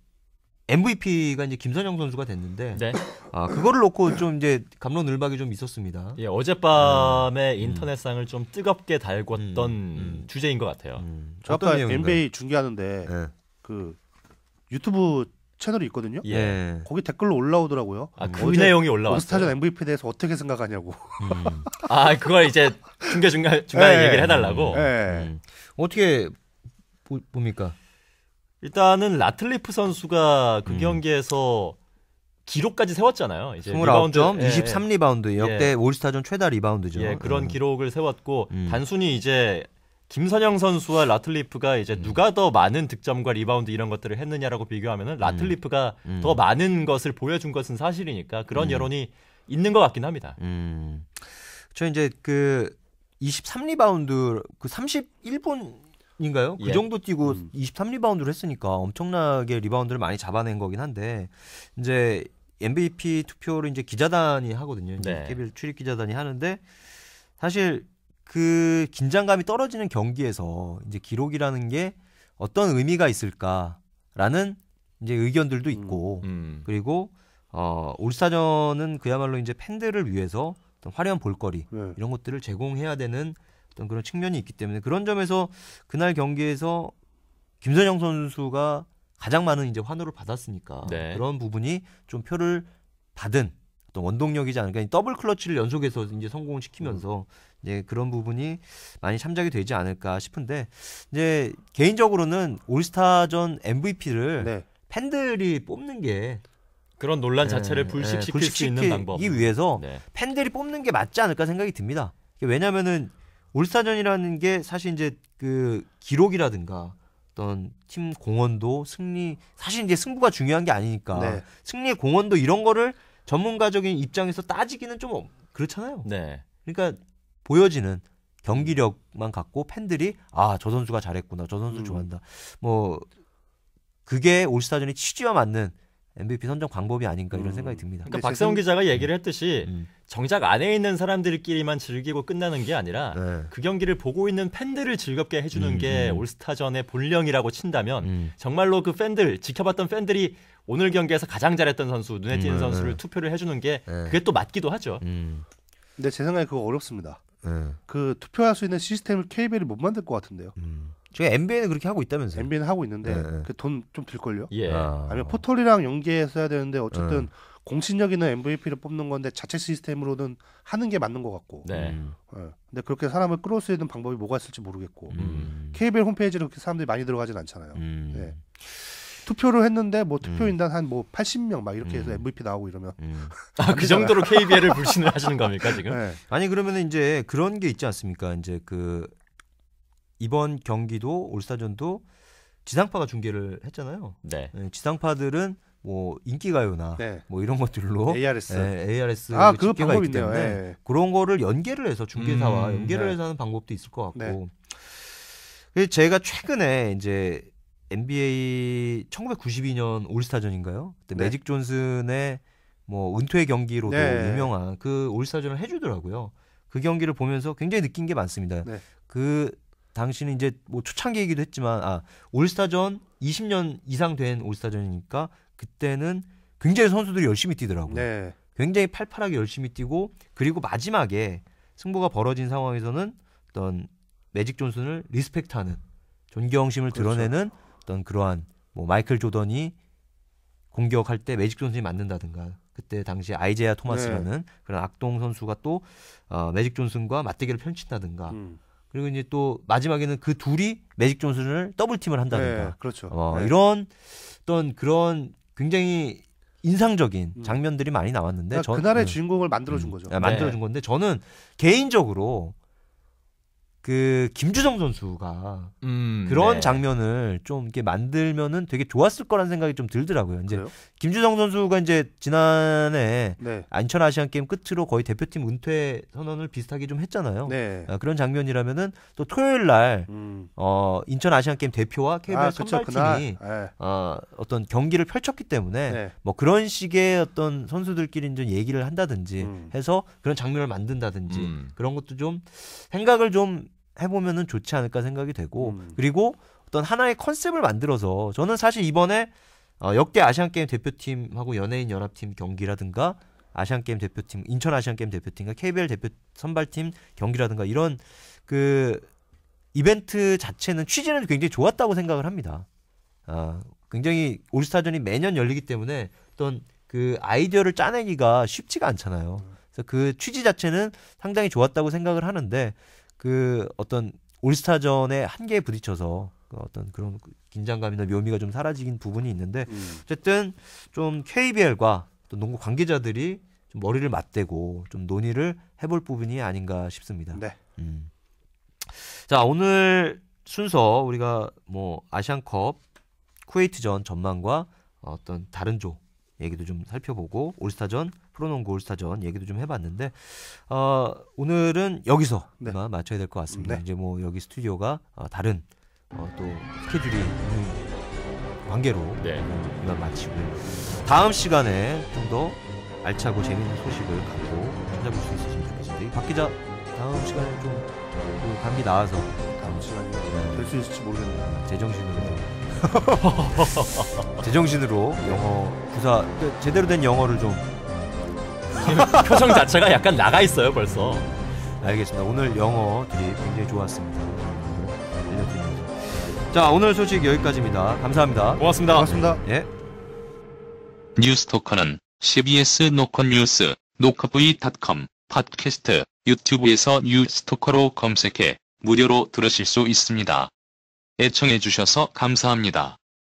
MVP가 이제 김선영 선수가 됐는데 네. 그거를 놓고 좀 이제 갑론을박이 좀 있었습니다. 예, 어젯밤에 인터넷상을 좀 뜨겁게 달궜던 주제인 것 같아요. 저 아까 NBA 중계하는데 그 유튜브 채널이 있거든요. 예. 거기 댓글로 올라오더라고요. 그 내용이 올라왔어요. 올스타전 MVP에 대해서 어떻게 생각하냐고. 그걸 이제 중간에 얘기를 해달라고. 어떻게 봅니까? 일단은 라틀리프 선수가 그 경기에서 기록까지 세웠잖아요. 이제 29점, 23리바운드 역대 올스타전 최다 리바운드죠. 예, 그런 기록을 세웠고 단순히 이제 김선영 선수와 라틀리프가 이제 누가 더 많은 득점과 리바운드 이런 것들을 했느냐라고 비교하면은 라틀리프가 더 많은 것을 보여준 것은 사실이니까 그런 여론이 있는 것 같긴 합니다. 저 이제 그 23리바운드 그 31분 인가요? 그 정도 뛰고 23리바운드를 했으니까 엄청나게 리바운드를 많이 잡아낸 거긴 한데 이제 MVP 투표를 이제 기자단이 하거든요. 이제 KBL 출입 기자단이 하는데 사실 그 긴장감이 떨어지는 경기에서 이제 기록이라는 게 어떤 의미가 있을까라는 이제 의견들도 있고 그리고 올스타전은 그야말로 이제 팬들을 위해서 어떤 화려한 볼거리 이런 것들을 제공해야 되는 어떤 그런 측면이 있기 때문에 그런 점에서 그날 경기에서 김선영 선수가 가장 많은 이제 환호를 받았으니까 그런 부분이 좀 표를 받은 어떤 원동력이지 않을까. 더블 클러치를 연속해서 이제 성공을 시키면서 이제 그런 부분이 많이 참작이 되지 않을까 싶은데 이제 개인적으로는 올스타전 MVP를 팬들이 뽑는 게 그런 논란 자체를 불식시킬 수 있는 방법이 위해서 팬들이 뽑는 게 맞지 않을까 생각이 듭니다. 왜냐면은 올스타전이라는 게 사실 이제 그 기록이라든가 어떤 팀 공헌도 승리 사실 이제 승부가 중요한 게 아니니까 승리의 공헌도 이런 거를 전문가적인 입장에서 따지기는 좀 그렇잖아요. 그러니까 보여지는 경기력만 갖고 팬들이 저 선수가 잘했구나, 저 선수 좋아한다. 뭐 그게 올스타전의 취지와 맞는 MVP 선정 방법이 아닌가 이런 생각이 듭니다. 그러니까 박세훈 기자가 얘기를 했듯이 정작 안에 있는 사람들끼리만 즐기고 끝나는 게 아니라 그 경기를 보고 있는 팬들을 즐겁게 해주는 게 올스타전의 본령이라고 친다면 정말로 그 팬들, 지켜봤던 팬들이 오늘 경기에서 가장 잘했던 선수, 눈에 띄는 선수를 투표를 해주는 게 그게 또 맞기도 하죠. 근데 제 생각에 그거 어렵습니다. 그 투표할 수 있는 시스템을 KBL이 못 만들 것 같은데요. 지금 NBA는 그렇게 하고 있다면서요? NBA는 하고 있는데 그 돈 좀 들걸요? 예. 아니면 포털이랑 연계해서 해야 되는데 어쨌든 공신력 있는 MVP를 뽑는 건데 자체 시스템으로는 하는 게 맞는 것 같고. 근데 그렇게 사람을 끌어올 수 있는 방법이 뭐가 있을지 모르겠고. KBL 홈페이지로 그렇게 사람들이 많이 들어가진 않잖아요. 투표를 했는데 뭐 투표인단 한 뭐 80명 막 이렇게 해서 MVP 나오고 이러면 그 정도로 KBL을 불신을 하시는 겁니까 지금? 아니 그러면 이제 그런 게 있지 않습니까? 이제 그 이번 경기도 올스타전도 지상파가 중계를 했잖아요. 지상파들은 뭐 인기가요나 뭐 이런 것들로 ARS 그 집계가 있기 있네요. 때문에 그런 거를 연계를 해서 중계사와 연계를 해서 하는 방법도 있을 것 같고. 제가 최근에 이제 NBA 1992년 올스타전인가요? 그때 매직 존슨의 뭐 은퇴 경기로도 유명한 그 올스타전을 해주더라고요. 그 경기를 보면서 굉장히 느낀 게 많습니다. 그 당시는 이제 뭐 초창기이기도 했지만 올스타전 20년 이상 된 올스타전이니까 그때는 굉장히 선수들이 열심히 뛰더라고요. 굉장히 팔팔하게 열심히 뛰고 그리고 마지막에 승부가 벌어진 상황에서는 어떤 매직 존슨을 리스펙트하는 존경심을 드러내는 어떤 그러한 뭐 마이클 조던이 공격할 때 매직 존슨이 맞는다든가 그때 당시에 아이제아 토마스라는 그런 악동 선수가 또 매직 존슨과 맞대결을 펼친다든가 그리고 이제 또 마지막에는 그 둘이 매직 존슨을 더블팀을 한다든가 이런 어떤 그런 굉장히 인상적인 장면들이 많이 나왔는데 그날의 주인공을 만들어준 거죠. 만들어준 건데 저는 개인적으로 그 김주성 선수가 그런 장면을 좀 이렇게 만들면은 되게 좋았을 거라는 생각이 좀 들더라고요. 이제 김주성 선수가 이제 지난해 인천 아시안 게임 끝으로 거의 대표팀 은퇴 선언을 비슷하게 좀 했잖아요. 그런 장면이라면은 또 토요일 날 인천 아시안 게임 대표와 KBL 선발팀이 어떤 경기를 펼쳤기 때문에 뭐 그런 식의 어떤 선수들끼리 좀 얘기를 한다든지 해서 그런 장면을 만든다든지 그런 것도 좀 생각을 좀 해보면은 좋지 않을까 생각이 되고 그리고 어떤 하나의 컨셉을 만들어서 저는 사실 이번에 역대 아시안게임 대표팀하고 연예인 연합팀 경기라든가 아시안게임 대표팀, 인천 아시안게임 대표팀과 KBL 대표 선발팀 경기라든가 이런 그 이벤트 자체는 취지는 굉장히 좋았다고 생각을 합니다. 굉장히 올스타전이 매년 열리기 때문에 어떤 그 아이디어를 짜내기가 쉽지가 않잖아요. 그래서 그 취지 자체는 상당히 좋았다고 생각을 하는데 그 어떤 올스타전의 한계에 부딪혀서 어떤 그런 긴장감이나 묘미가 좀 사라지긴 부분이 있는데 어쨌든 좀 KBL과 또 농구 관계자들이 좀 머리를 맞대고 좀 논의를 해볼 부분이 아닌가 싶습니다. 네. 자, 오늘 순서 우리가 뭐 아시안컵 쿠웨이트전 전망과 어떤 다른 조 얘기도 좀 살펴보고 올스타전 프로농구 올스타전 얘기도 좀 해봤는데 오늘은 여기서 네. 마쳐야 될 것 같습니다. 네. 이제 뭐 여기 스튜디오가 다른 또 스케줄이 있는 관계로 네. 이만 마치고요. 다음 시간에 좀 더 알차고 재밌는 소식을 갖고 찾아볼 수 있으시면 좋겠습니다. 이 박 기자 다음 시간에 좀 그 감기 나와서 다음 시간이 될 수 있을지 모르겠네요. 제정신으로 영어 구사 제대로 된 영어를 좀 표정 자체가 약간 나가 있어요 벌써. 알겠습니다. 오늘 영어 드립 굉장히 좋았습니다. 알려드립니다. 자, 오늘 소식 여기까지입니다. 감사합니다. 고맙습니다. 고맙습니다. 예. 뉴스토커는 CBS 노컷뉴스, 노컷v.com, 팟캐스트, 유튜브에서 뉴스토커로 검색해 무료로 들으실 수 있습니다. 애청해주셔서 감사합니다.